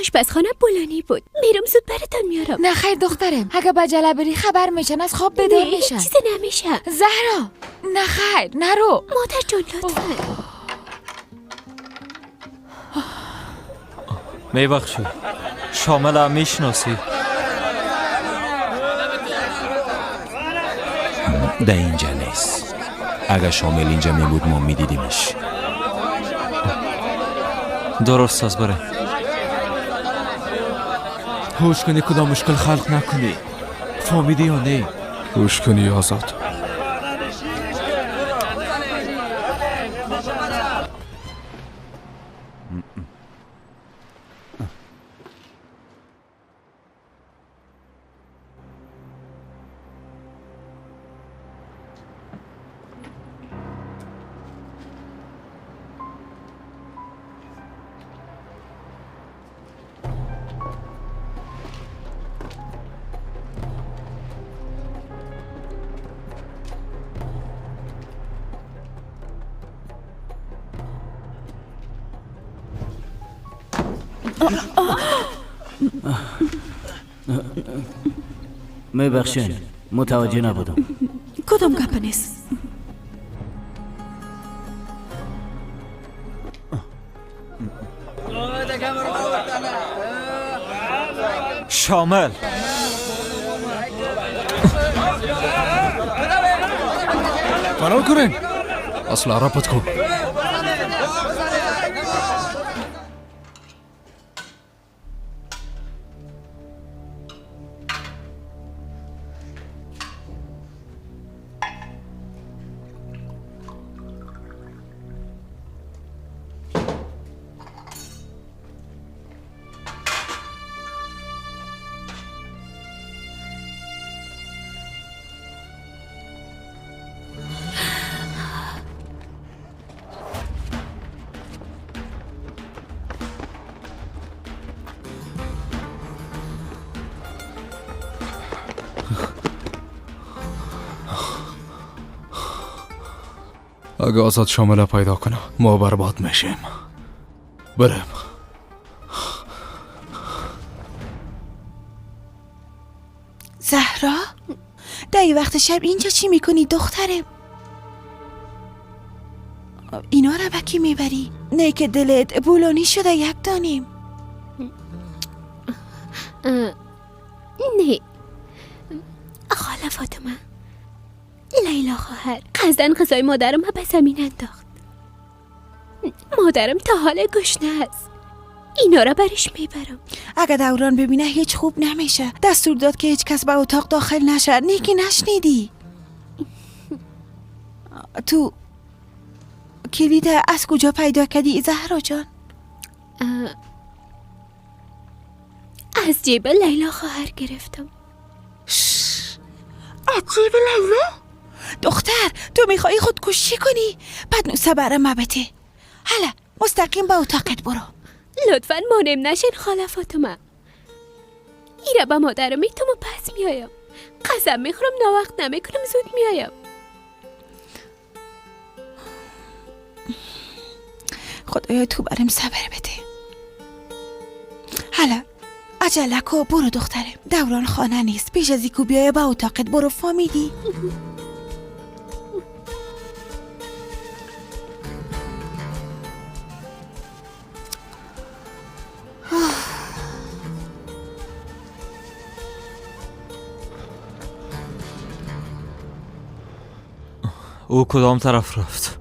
آشپزخانه بلانی بود، میرم زود براتون میارم. نه خیر دخترم، اگه به عجله بری خبر میشن، از خواب بیدار میشن. چیزی نمیشه. زهرا نه خیر، نرو. مادر جان لطفا. میبخشی شامل هم میشناسی؟ در اینجا نیست. اگه شامل اینجا می بود ما می دیدیمش. درست است، بره. هوش کنی کدام مشکل خلق نکنی. فهمیدی یا نه؟ هوش کنی آزاد. میبخشین متوجه نبودم. کدام گپ نیست؟ شامل فرار کنین. اصلا را پت کن. اگه آزاد شامل پیدا کنه ما برباد میشیم. بریم. ای وقت شب اینجا چی میکنی دخترم؟ اینا را به کی میبری؟ نه که دلت بولانی شده یک دانیم. نه خاله فاطمه، لیلا خواهر قصدن غذای مادرم به زمین انداخت. مادرم تا حال گشنه است. اینا را برش میبرم. اگه دوران ببینه هیچ خوب نمیشه. دستور داد که هیچ کس به اتاق داخل نشه. نیکی نشنیدی؟ تو کلید از کجا پیدا کردی زهرا جان؟ از جیب لیلا خواهر گرفتم. از جیب لیلا؟ دختر تو میخوایی خودکشی کنی؟ بعد نوسه برم مبته. حالا مستقیم به اتاقت برو. لطفاً مانم نشین خاله فاطمه. ایره با مادرم میتونم و پس میایم. قسم میخورم ناوقت نمیکنم، زود میایم. خدایا تو برم صبر بده. حالا عجله کو، برو دخترم. دوران خانه نیست. پیش از اینکه بیای به اتاقت برو. فهمیدی؟ او کدام طرف رفت؟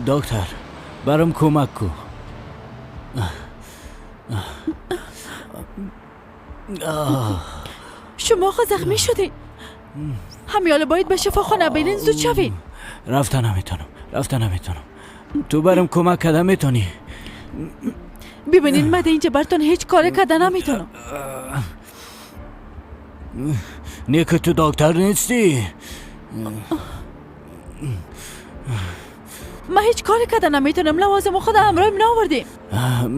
دکتر برام کمک کو. شما خو زخمی شدین. همیالا باید به شفاخانه برین. زود شوین. رفتن نمیتونم. تو برام کمک کده میتونی؟ ببینین من اینجا براتون هیچ کاری کده نمیتونم. نه که تو دکتر نیستی. من هیچ کاری کده نمیتونم. لوازم خود همراهیم ناوردیم.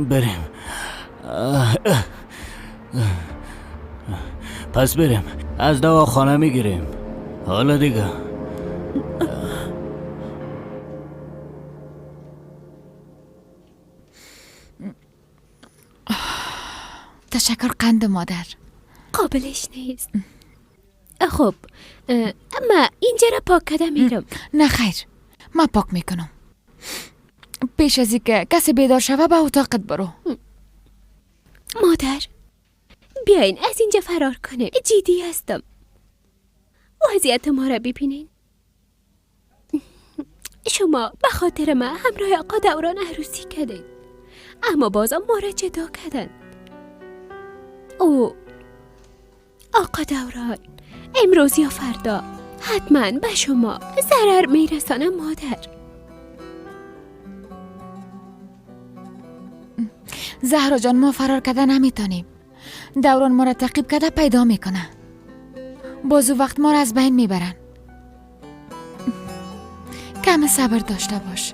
بریم. پس بریم از دواخانه میگیریم. حالا دیگه تشکر قند مادر. قابلش نیست. خب اما اینجا را پاک کده میرم. نه خیر، من پاک میکنم. پیش از اینکه کسی بیدار شوه به اتاقت برو. مادر بیاین از اینجا فرار کنیم. جدی هستم. وضعیت ما را ببینین. شما به خاطر ما همراه آقا دوران عروسی کردین، اما بازم ما را جدا کردن. او آقا دوران امروز یا فردا حتما به شما ضرر میرسانه. مادر زهرا جان ما فرار کرده نمیتونیم. دوران ما را تعقیب کرده پیدا میکنه. بازو وقت ما را از بین میبرن. کم صبر داشته باش.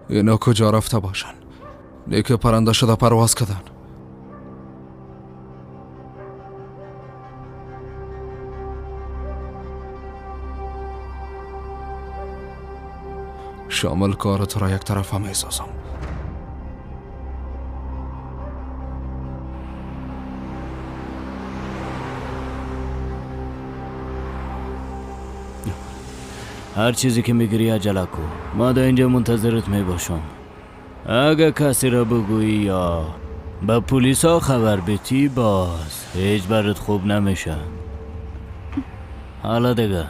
اینا کجا رفته باشن؟ نیکه پرنده شده پرواز کردن. شامل کارت را یک طرف هم احساسم. هر چیزی که میگیری عجله کو. ما دا اینجا منتظرت میباشم. اگه کسی را بگویی یا به پلیس ها خبر بیتی باز هیچ برات خوب نمیشه. حالا دیگه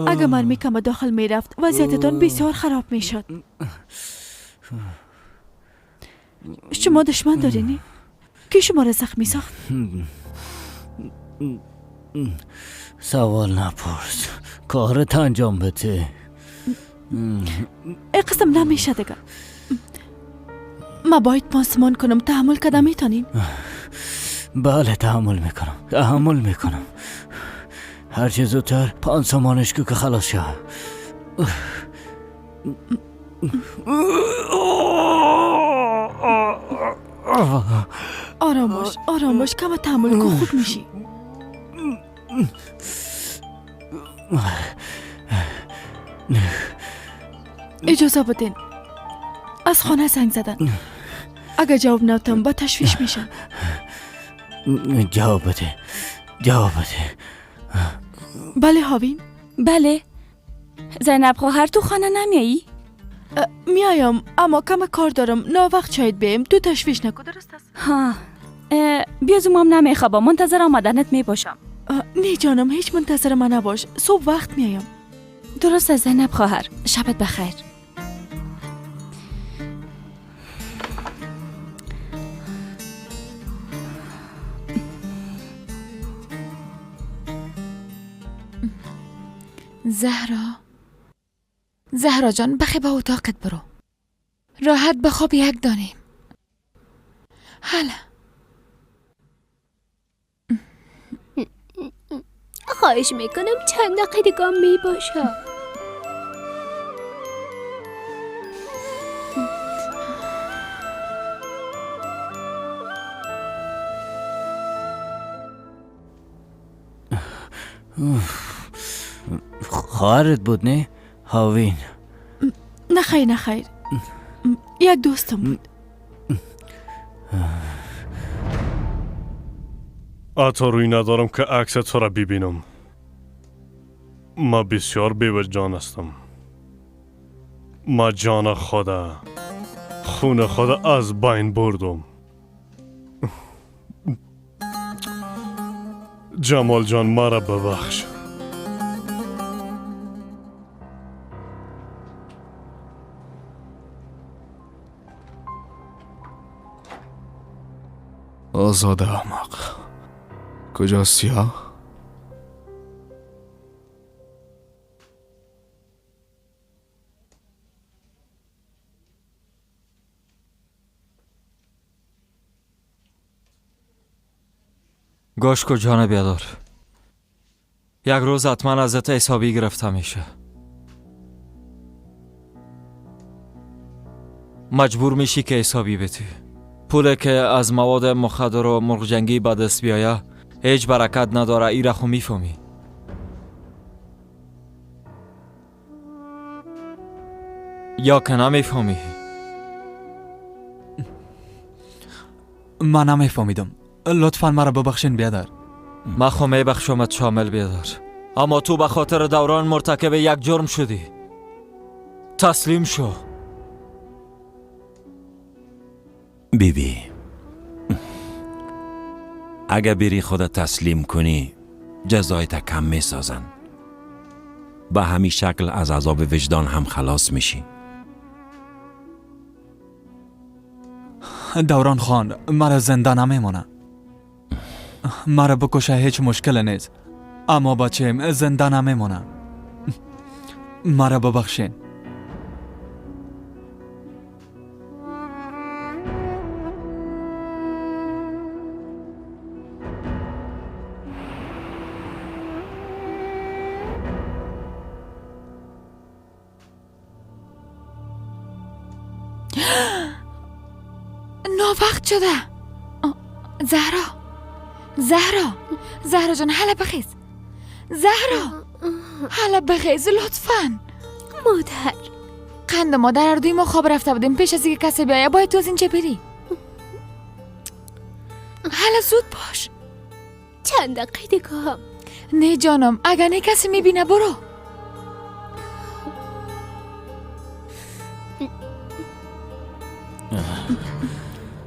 اگر من میکم داخل میرفت وضعیتتان بسیار خراب میشد. شما دشمن دارینی؟ کی شما را زخمی ساخت؟ سوال نپرس، کارت انجام بده. ای قسم نمیشه دیگه. ما باید پانسمان کنم. تحمل کده میتونین؟ بله تحمل میکنم. هر چه زودتر پانسمانش که خلاص شه. آرام باش کم تحمل کن، خوب میشی. اجازه بدین، از خانه زنگ زدن. اگر جواب ندادم با تشویش میشن. جواب بده. بله هاوین. بله زینب خواهر تو خانه نمیایی؟ میایم اما کم کار دارم. نا وقت شاید بیم. تو تشویش نکن، درست است؟ ها بیا زومم نمیخوابم، منتظر آمدنت میباشم. نه جانم، هیچ منتظر من نباش. صبح وقت میایم. درست است زینب خواهر، شبت بخیر. زهرا جان بخی به اتاقت برو. راحت بخواب یک دانیم. حالا خواهش میکنم چند دقیقه می باشه. خواهرت بود نه؟ هاوین. نه خیر. یک دوستم بود. حتی روی ندارم که عکس تو را ببینم. ما بسیار بی‌وجدان هستم. ما جان خدا، خون خدا از بین بردم. جمال جان مرا ببخش. آزاده احمق. کجا سیاه؟ گوش کو جان بیادار، یک روز حتما ازت حسابی گرفته میشه. مجبور میشی که حسابی بدی. پولی که از مواد مخدر و مرغ جنگی به دست بیایه هیچ برکت نداره. ای را خو میفهمی. یا که نمیفهمی؟ من نمیفهمیدم. لطفا مرا ببخشین بیادر. من خو میبخشمت شامل بیادر، اما تو به خاطر دوران مرتکب یک جرم شدی. تسلیم شو. بیبی، اگه بری خودت تسلیم کنی جزایت کم میسازن. به همین شکل از عذاب وجدان هم خلاص میشی. دوران خان مرا زنده نمیمونه. مرا بکشه هیچ مشکل نیست، اما بچه‌م زنده نمیمونه. مرا ببخشین. وقت شده. زهرا جان حالا بخیز. حالا بخیز لطفاً. مادر، قند مادر دوی ما خواب رفته بودیم. پیش از اینکه کسی بیایه باید تو از اینجا بری. حالا زود باش. چند دقیقه هم. نه جانم، اگر نه کسی میبینه برو.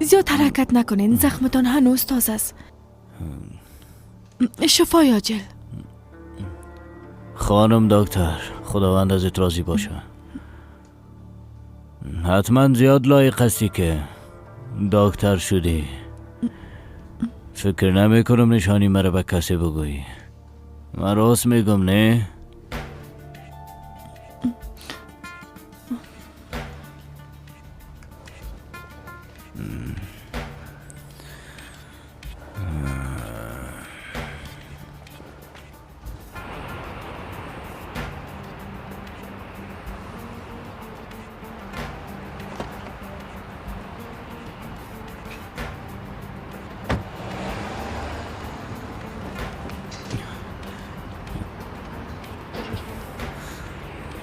زیاد حرکت نکنین، زخمتان هنوز تازه است. شفای عاجل. خانم دکتر، خداوند ازت راضی باشه. حتما زیاد لایق هستی که دکتر شدی. فکر نمی کنم نشانی مرا به کسی بگویی. من راست میگم نه؟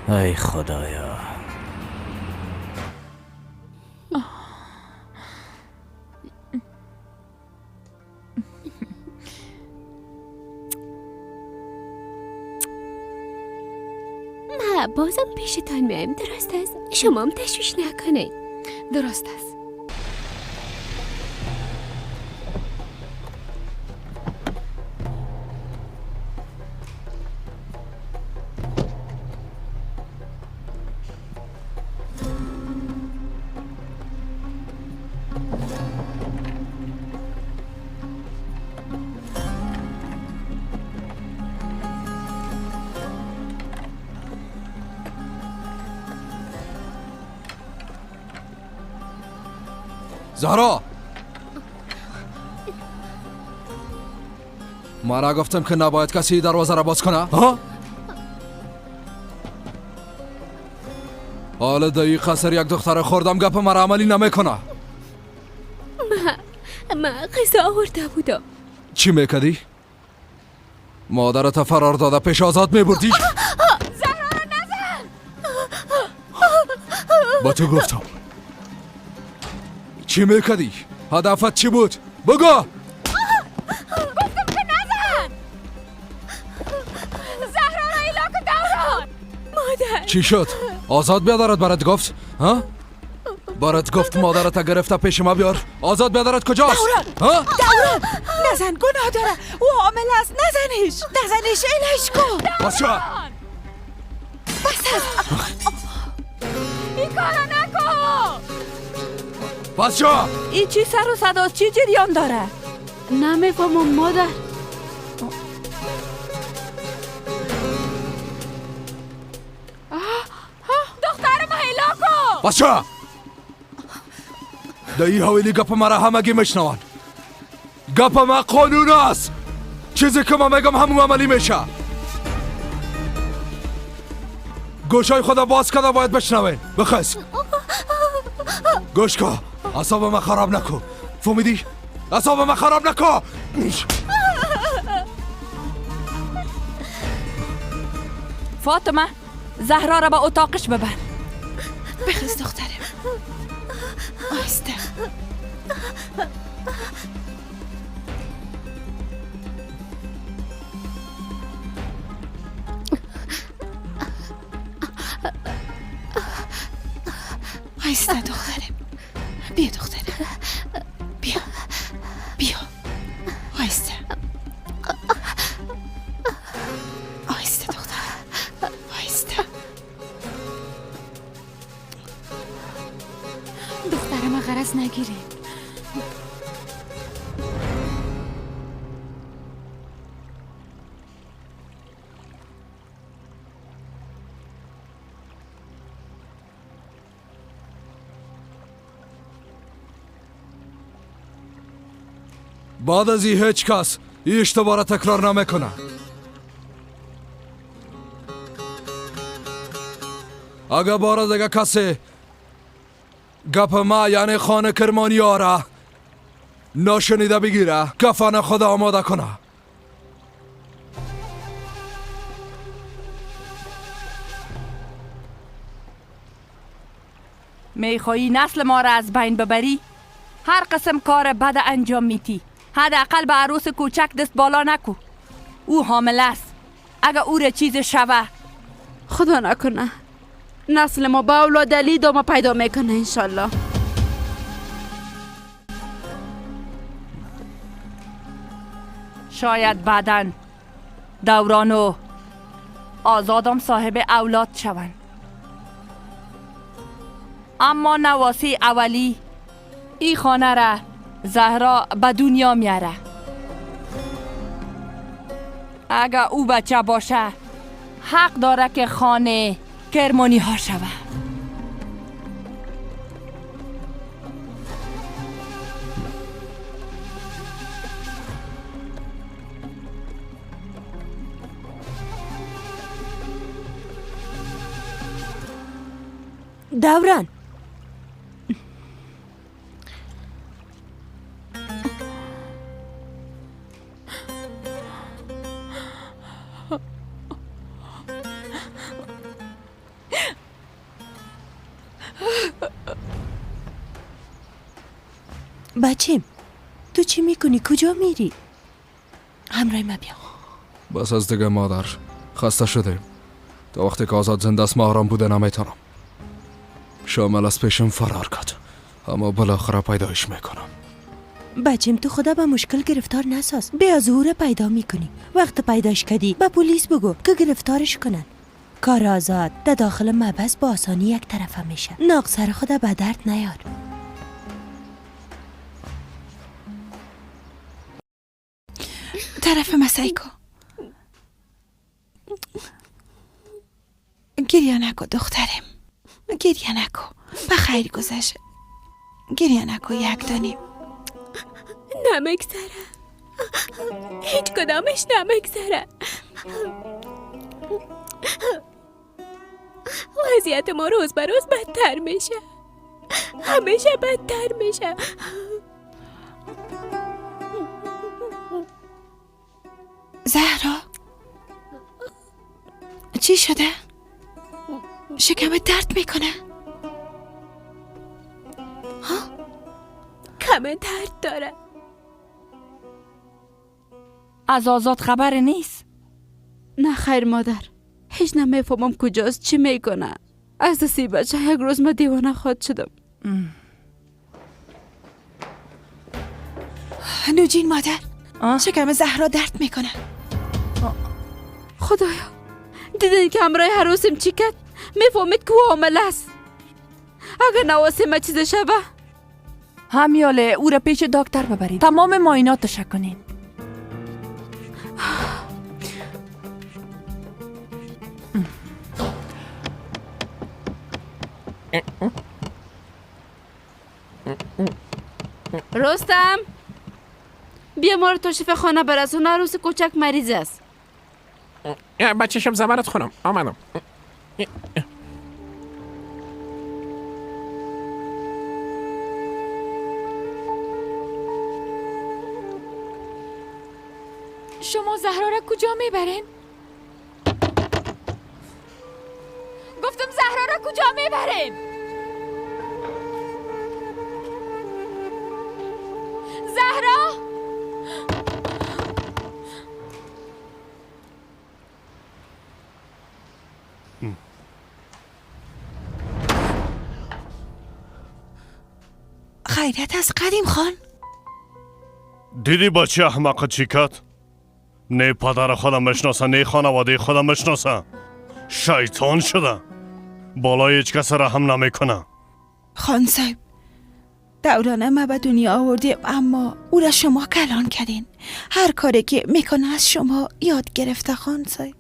ای خدایا. ما بازم پیشتان میایم، درست است؟ شما هم تشویش نکنید. درست است. زهرا، من را گفتم که نباید کسی دروازه را باز کنه. ها؟ حال دقیقه سر یک دختر خوردم گپ مرا عملی نمیکنه. ما غذا آورده بودم. چی میکدی؟ مادرت فرار داده پیش آزاد میبردی؟ زهرا را نزن! با تو گفتم چی میکدی؟ هدفت چی بود؟ بگو! گفتم که نزن! زهرا را ایلاک دوران! مادر! چی شد؟ آزاد بیادرت برات گفت؟ ها؟ برات گفت مادرت گرفته پیش ما بیار. آزاد بیادرت کجاست؟ دوران! نزن، گناه داره. او حامل است. نزنش ایلش کن. بس شو! این کارا نکن. بس شو! این چی سر و صدا چی جریان داره؟ نمیفهمم مادر. دخترم هیلا کن. بس شو! در این حویلی گپ مرا همگی میشنوان. گپ ما قانون است. چیزی که ما میگم همون عملی میشه. گوشای خدا باز کده باید بشنوین. بخست گوش کن. اعصاب ما خراب نکن. فهمیدی؟ اعصاب ما خراب نکن. فاطمه، زهرا را به اتاقش ببر. بخیز دخترم. آهسته. آهسته دخترم. بیا دخترم. بیا آهسته. آهسته دخترم. آهسته. دخترم غرض نگیری. بعد از این هیچ کس این اشتباه را تکرار نمیکنه. اگه بار دیگه کسی گپ ما یعنی خانه کرمانی آره ناشنیده بگیره کفن خود آماده کنه. میخوایی نسل ما را از بین ببری؟ هر قسم کار بد انجام میتی. حداقل به عروس کوچک دست بالا نکو. او حامل است. اگه او را چیز شوه خدا نکنه نسل ما با اولاد علی دوما پیدا میکنه انشالله. شاید بعدن دوران و آزادم صاحب اولاد شوند. اما نواسی اولی ای خانه را زهرا به دنیا میاره. اگر او بچه باشه حق داره که خانه کرمانی ها شوه. دوران بچیم تو چی میکنی؟ کجا میری؟ همراه ما بیا. بس از دیگه مادر، خسته شدیم. تا وقتی که آزاد زنده است ما آرام بوده نمیتونم. شامل از پیشم فرار کرد، اما بالاخره پیدایش میکنم. بچیم تو خدا به مشکل گرفتار نساز. بیا ظهور پیدا میکنی. وقت پیداش کردی به پلیس بگو که گرفتارش کنن. کار آزاد در داخل مبس با آسانی یک طرفه میشه. ناق سر خدا به درد نیار. طرف مسایکو گریه نکو دخترم، گریه نکو. بخیر گذشت. گریه نکو یک دانیم. نمگذره، هیچ کدامش نمگذره. وضعیت ما روز به روز بدتر میشه، همیشه بدتر میشه. زهرا چی شده؟ شکمت درد میکنه؟ کم درد داره. از آزاد خبر نیست؟ نه خیر مادر، هیچ نمیفهمم کجاست، چی میکنه. از دستی بچه یک روز ما دیوانه خود شدم. نوجین مادر، شکم زهرا درد میکنه. خدایا دیدین که همراه حروسیم چی کرد؟ میفهمید که او حامل است. اگر نواسیم چیز شبه همیاله او را پیش دکتر ببرید، تمام معایناتش کنین. رستم بیا ما رو تا شفا خانه برسون، عروس کوچک مریض است. بچه شم زبرت خونم آمدم. شما زهرا را کجا میبرین؟ گفتم زهرا را کجا میبرین؟ زهرا خیریت از قدیم خان. دیدی بچه احمق چی کرد؟ نه پدر خودم مشناسه، نه خانواده خودم مشناسه. شیطان شده، بالای هیچ کس را هم نمیکنه. خان صاحب، دورانه ما به دنیا آوردیم اما او را شما کلان کردین. هر کاری که میکنه از شما یاد گرفته خان صاحب.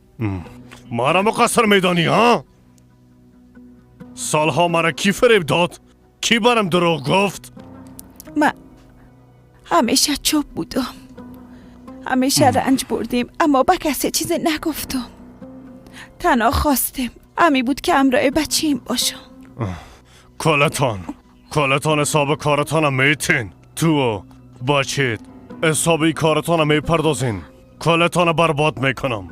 ما را مقصر میدانی ها؟ سالها مرا کی فریب داد؟ کی برم دروغ گفت؟ من همیشه چوب بودم، همیشه رنج بردیم اما به کسی چیز نگفتم. تنها خواستم امی بود که همراه بچیم باشم. کلتان حساب کارتان میتین. تو و بچید حسابی کارتان میپردازین. کلتان برباد میکنم.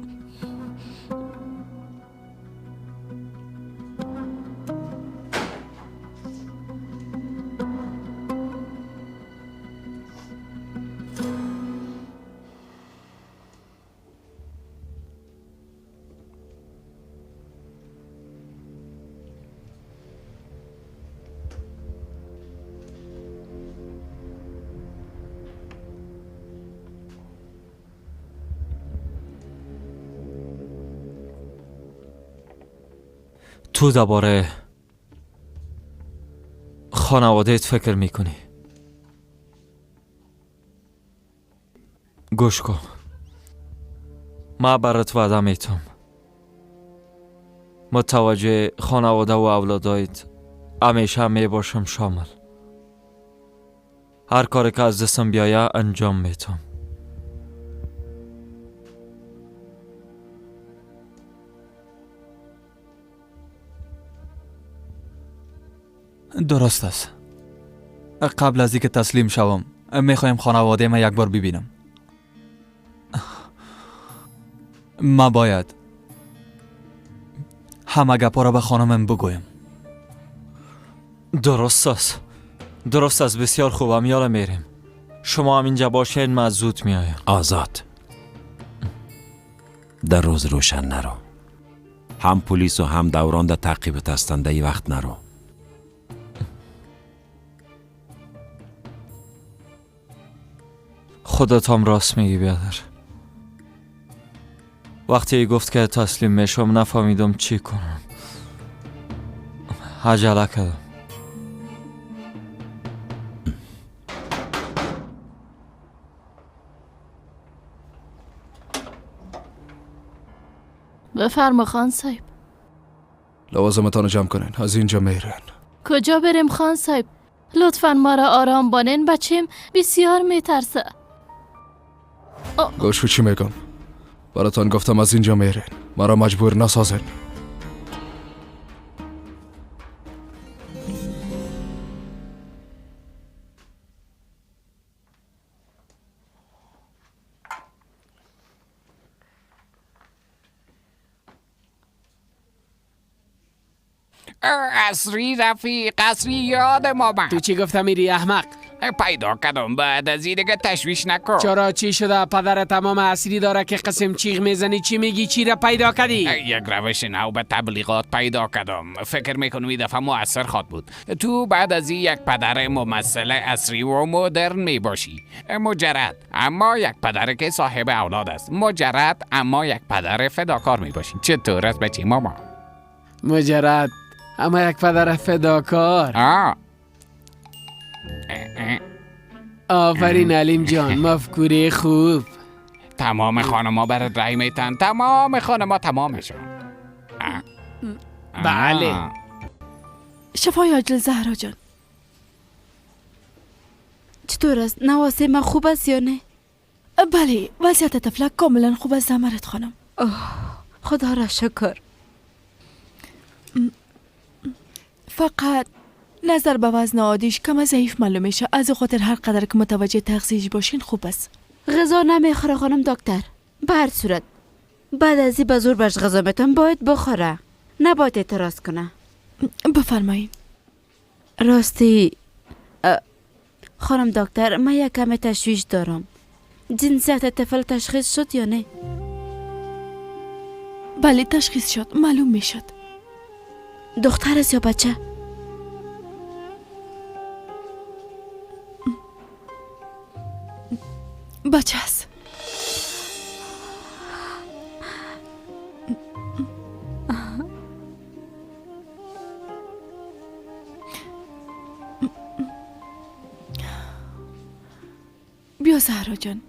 تو درباره خانوادهت فکر میکنی؟ گوش کن، ما برات وعده میتم متوجه خانواده و اولادایت همیشه میباشم شامل. هر کاری که از دستم بیایه انجام میتم. درست است. قبل از اینکه تسلیم شوم میخوایم خانواده ما یک بار ببینم. ما باید همه گپا را به خانمم بگویم. درست است. درست است، بسیار خوبم. یالا میریم. شما هم اینجا باشین، من زود میایم. آزاد، در روز روشن نرو. هم پلیس و هم دوران در تعقیبت هستند. ای وقت نرو. خودت هم راست میگی بیادر. وقتی گفت که تسلیم میشم نفهمیدم چی کنم. عجله کردم. بفرما خان صاحب. لوازمتان جمع کنین، از اینجا میرین. کجا بریم خان صاحب؟ لطفاً ما را آرام بانین، بچیم بسیار میترسه. گوش چی میگم؟ براتان گفتم از اینجا میرین، مرا مجبور نسازین. عصری رفیق، عصری یاد ما من. تو چی گفته میری احمق؟ پیدا کردم. بعد از این دیگه تشویش نکن. چرا چی شده؟ پدر تمام عصری داره که قسم چیغ میزنی. چی میگی؟ چی را پیدا کردی؟ یک روش نو به تبلیغات پیدا کردم. فکر میکنم این دفعه مؤثر خواهد بود. تو بعد از این یک پدر ممثل عصری و مدرن میباشی. مجرد اما یک پدر که صاحب اولاد است. مجرد اما یک پدر فداکار میباشی. چطور است بچه ماما؟ مجرد اما یک پدر فداکار. آفرین علیم جان، مفکوره خوب. تمام خانما برات رای میتن. تمام خانما تمامشون. بله. شفای عاجل زهرا جان، چطور است؟ نواسه من خوب است یا نه؟ بله، وضعیت طفلک کاملا خوب است زمرت خانم. خدا را شکر. فقط نظر به وزن عادیش کم ضعیف معلوم میشه. از خاطر هر قدر که متوجه تغذیه‌اش باشین خوب است. غذا نمیخوره خانم دکتر. به هر صورت بعد از این به زور بهش غذا میتون باید بخوره، نباید اعتراض کنه. بفرمایید. راستی خانم دکتر، من یک کم تشویش دارم. جنسیت طفل تشخیص شد یا نه؟ بله تشخیص شد، معلوم میشد. دختر است یا بچه؟ بچه است. بیا زهرا جان.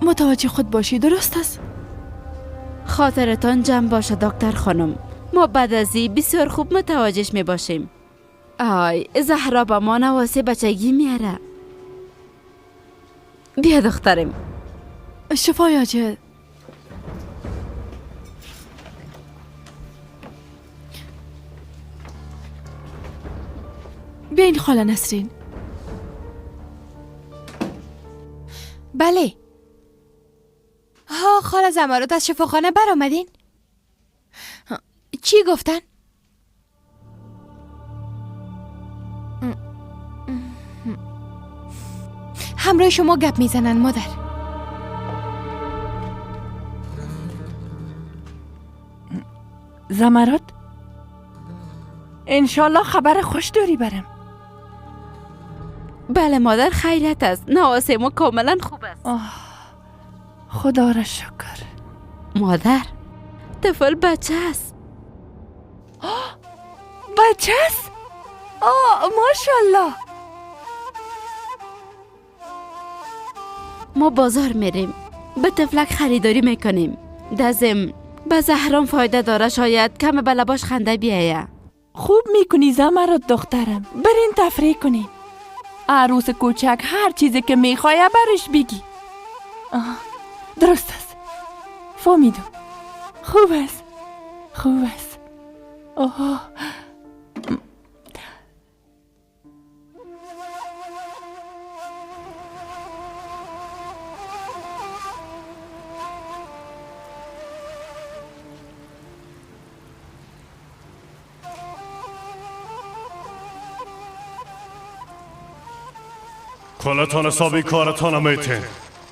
متوجه خود باشی، درست است؟ خاطرتان جمع باشه دکتر خانم. ما بعد از این بسیار خوب متوجهش می باشیم. آی زهرا با ما نواسه بچگی میاره. بیا دخترم. شفای عاجل. بیاین خاله نسرین. بله. ها خاله زمرد از شفاخانه برآمدین؟ چی گفتن؟ همراه شما گپ میزنن مادر. زمرد انشالله خبر خوش داری برم. بله مادر خیریت است. نواسه ما کاملا خوب است. خدا را شکر. مادر طفل بچه است. بچه است؟ ماشاءالله. ما بازار میریم، به طفلک خریداری میکنیم. دزم به زهرام فایده داره، شاید کم به لباش خنده بیایه. خوب میکنی زمرد دخترم. برین تفریح کنین. عروس کوچک هر چیزی که میخوای برش بگی. درست است. فهمیدم. خوب است. خوب است. کلتان حسابی کارتان میتین.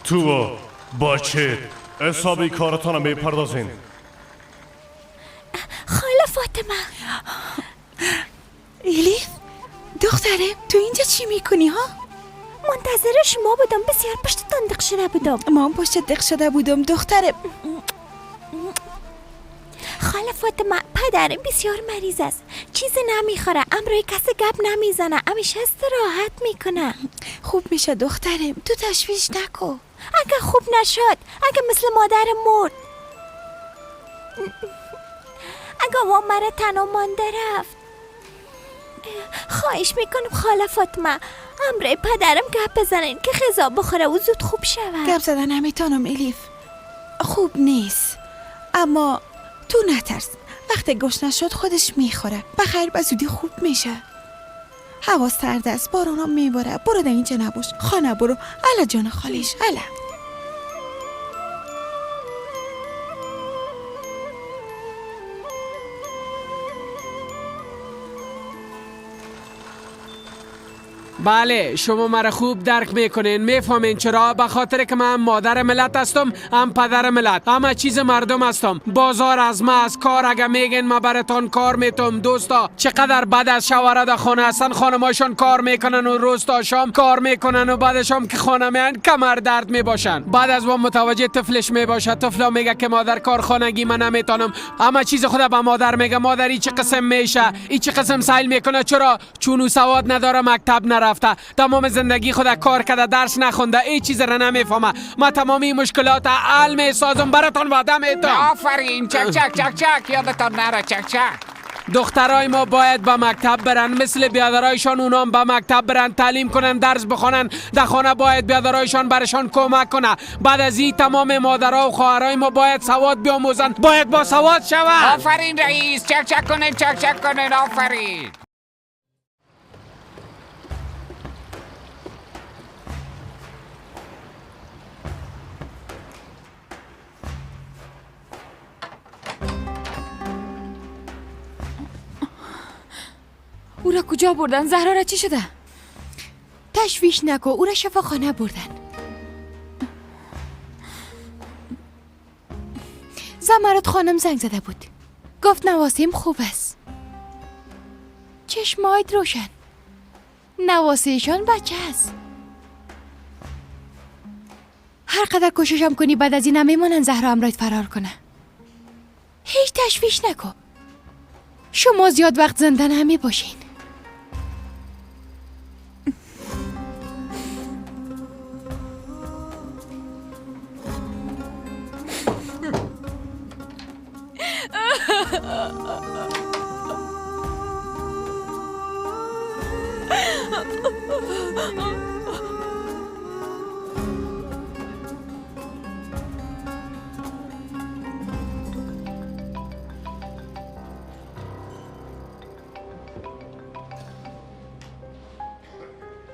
تو باچید حسابی کارتان میپردازین. خاله فاطمه. الیف دخترم تو اینجا چی میکنی ها؟ منتظر شما بودم، بسیار پشتتان دق شده بودم. ما هم پشت دق شده بودم دخترم. خاله فاطمه پدرم بسیار مریض است، چیزی نمیخوره، امروی کسی گپ نمیزنه، همیشه استراحت میکنه. خوب میشه دخترم، تو تشویش نکو. اگه خوب نشد، اگه مثل مادرم مرد، اگه ما مرا تنها مانده رفت، خواهش میکنم خاله فاطمه امروی پدرم گپ بزنین که غذا بخوره و زود خوب شود. گپ زدن نمیتونم الیف، خوب نیست، اما تو نترس، وقتی گوش شد خودش میخوره، بخیر به زودی خوب میشه. هوا سرد است، بارون هم میباره، برو در اینجا نباش، خانه برو. الا جان خالیش الا. بله شما مرا خوب درک میکنین، میفهمین چرا؟ به خاطر که من مادر ملت هستم، هم پدر ملت، همه چیز مردم هستم. بازار از ما از کار اگه میگین ما براتون کار میتم. دوستا چقدر بعد از شوهر در خانه هستن، خانماشون کار میکنن و روز تا شام کار میکنن و بعدش هم که خانه میان کمر درد میباشن. بعد از ما متوجه طفلش میباشه، طفلا میگه که مادر کارخانگی من نمیتونم، همه چیز خود به مادر میگه. مادری چه قسم میشه، ای چه قسم سایل میکنه؟ چرا؟ چون او سواد نداره، مکتب نرفته، تمام زندگی خود کار کرده، درس نخونده، ای چیز را نمیفهمه. ما تمامی مشکلات حل میسازم، براتون وعده میدم. آفرین. چک چک چک چک، یادتان نره چک چک. دخترای ما باید به مکتب برن، مثل بیادرایشان اونام به مکتب برن، تعلیم کنن، درس بخونن. در خانه باید بیادرایشان برشان کمک کنه. بعد از این تمام مادرها و خواهرای ما باید سواد بیاموزن، باید با سواد شوند. آفرین رئیس، چک چک کنین چک چک کنین. آفرین. او را کجا بردن؟ زهرا را چی شده؟ تشویش نکو، او را شفاخانه بردن. زمرد خانم زنگ زده بود، گفت نواسیم خوب است. چشمایت روشن، نواسیشان بچه است. هر قدر کوششم کنی بعد از این نمیمونن زهرا امرایت فرار کنه. هیچ تشویش نکو، شما زیاد وقت زنده نمی باشین.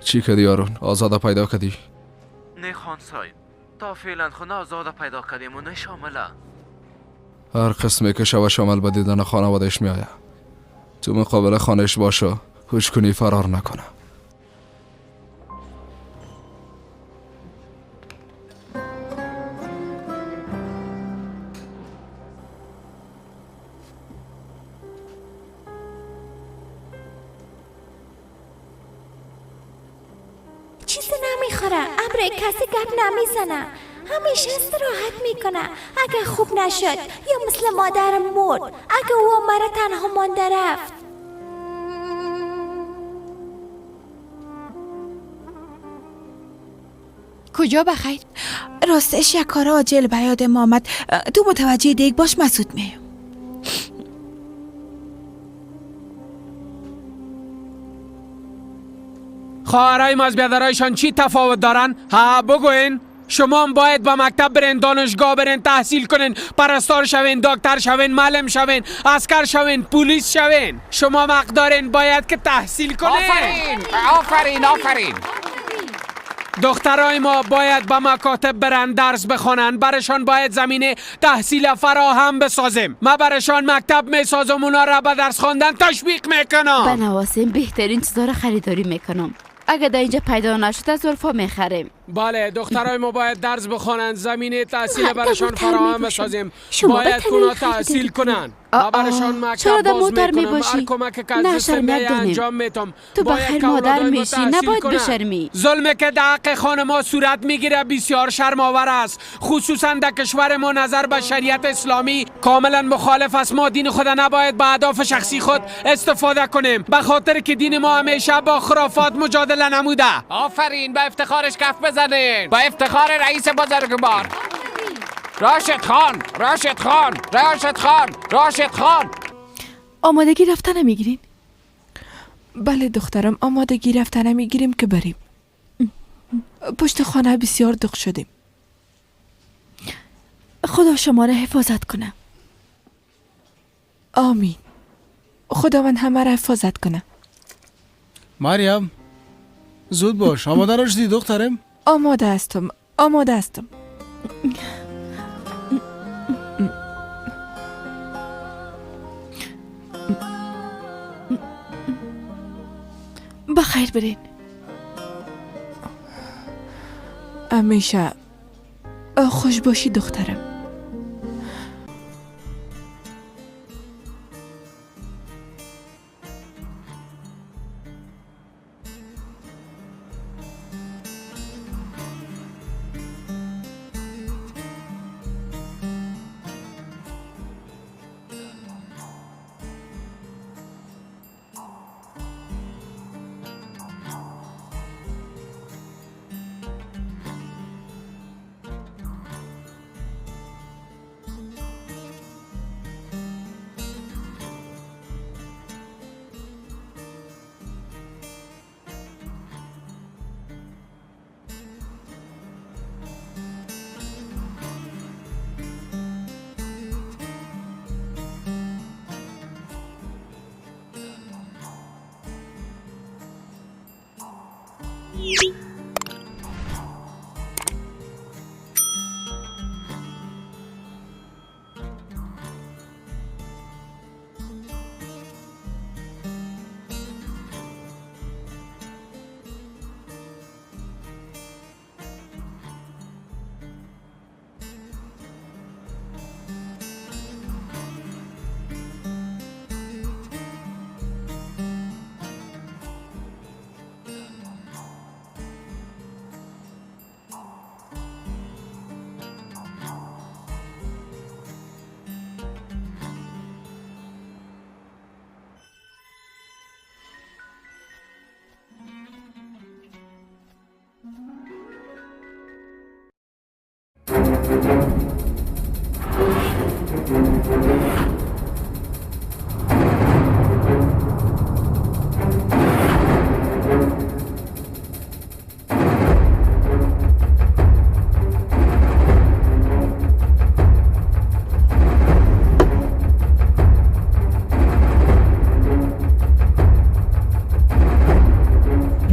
چی کردی یارون؟ آزاده پیدا کردی؟ نه خان صاحب، تا فعلا خونه آزاده پیدا کردیم و نه شامله. هر قسمی که شوه شامل به دیدن خانوادش میآید. تو مقابل خانش باشه، هیچ کنی فرار نکنه. نمیخوره. امروی کسی گپ نمیزنه. همیشه استراحت میکنه. اگه خوب نشد یا مثل مادرم مرد، اگه او مرا تنها مانده رفت. کجا بخیر؟ راستش یک کار عاجل به یادم آمد. تو متوجه دیگ باش مسعود می. خواهرای ما از بیادرایشان چی تفاوت دارن؟ ها بگوین. شما هم باید با مکتب برین، دانشگاه برین، تحصیل کنین، پرستار شوین، دکتر شوین، معلم شوین، عسکر شوین، پلیس شوین. شما حق دارین باید که تحصیل کنین. آفرین آفرین. دخترای ما باید با مکاتب برن درس بخونن. برشان باید زمینه تحصیل فراهم بسازیم. ما برشان مکتب میسازم، اونا را به درس خواندن تشویق میکنم. به نواسم بهترین چیزا را خریداری میکنم. اگه در اینجا پیدا نشد از ظرفا میخریم. بله، دخترای ما باید درس بخونن، زمینه تحصیل برشان فراهم بسازیم. باید به اونا تحصیل کنن. ما برشان مکتب باز میکنم. هر کمک که از دستم انجام میتم. تو بخیر مادر میشی، نباید بشرمی. ظلمی که در حق خانما صورت میگیره بسیار شرم‌آور است. خصوصا در کشور ما نظر به شریعت اسلامی کاملا مخالف است. ما دین خود نباید به اهداف شخصی خود استفاده کنیم، به خاطر که دین ما همیشه با خرافات مجادله نموده. آفرین، با افتخارش کف بزنین. با افتخار رئیس بزرگوار راشد خان، راشد خان، راشد خان، راشد خان. آمادگی رفتن میگیرین؟ بله دخترم، آمادگی رفتن میگیریم که بریم. پشت خانه بسیار دق شدیم. خدا شما را حفاظت کنه. آمین. خداوند همه را حفاظت کنه. مریم زود باش، آماده را شدی دخترم؟ آماده هستم، آماده هستم. بخیر برین. همیشه خوش باشی دخترم.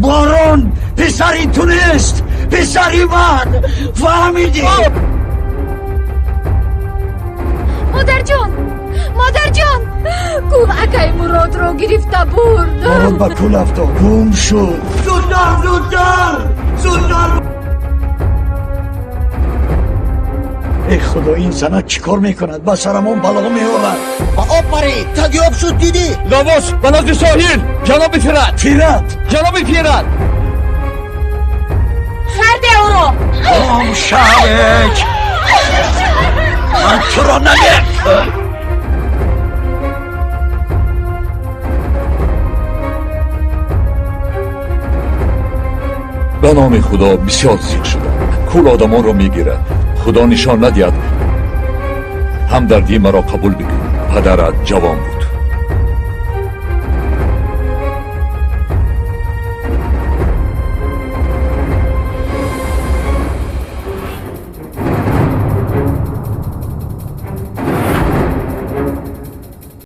بارون پسری تونست، پسری من، فهمیدی؟ مادر جان، مادر جان، گوه اکای مراد رو گرفته برد. بارون با کل افتاد، گم شد. زودتر زودتر زودتر. ای خدا، این زنه چیکار میکند؟ با سرمون بلا میآورد. با آب پرید، تگیاب شد دیدی؟ لواس بلند ساحل، جناب پیرت. جناب پیرت. شهرک من تو را نمیم. به نام خدا بسیار زیق شده. کل آدمان را میگیره. خدا نشان ندید همدردی مرا قبول بکن. پدرت جوان بود.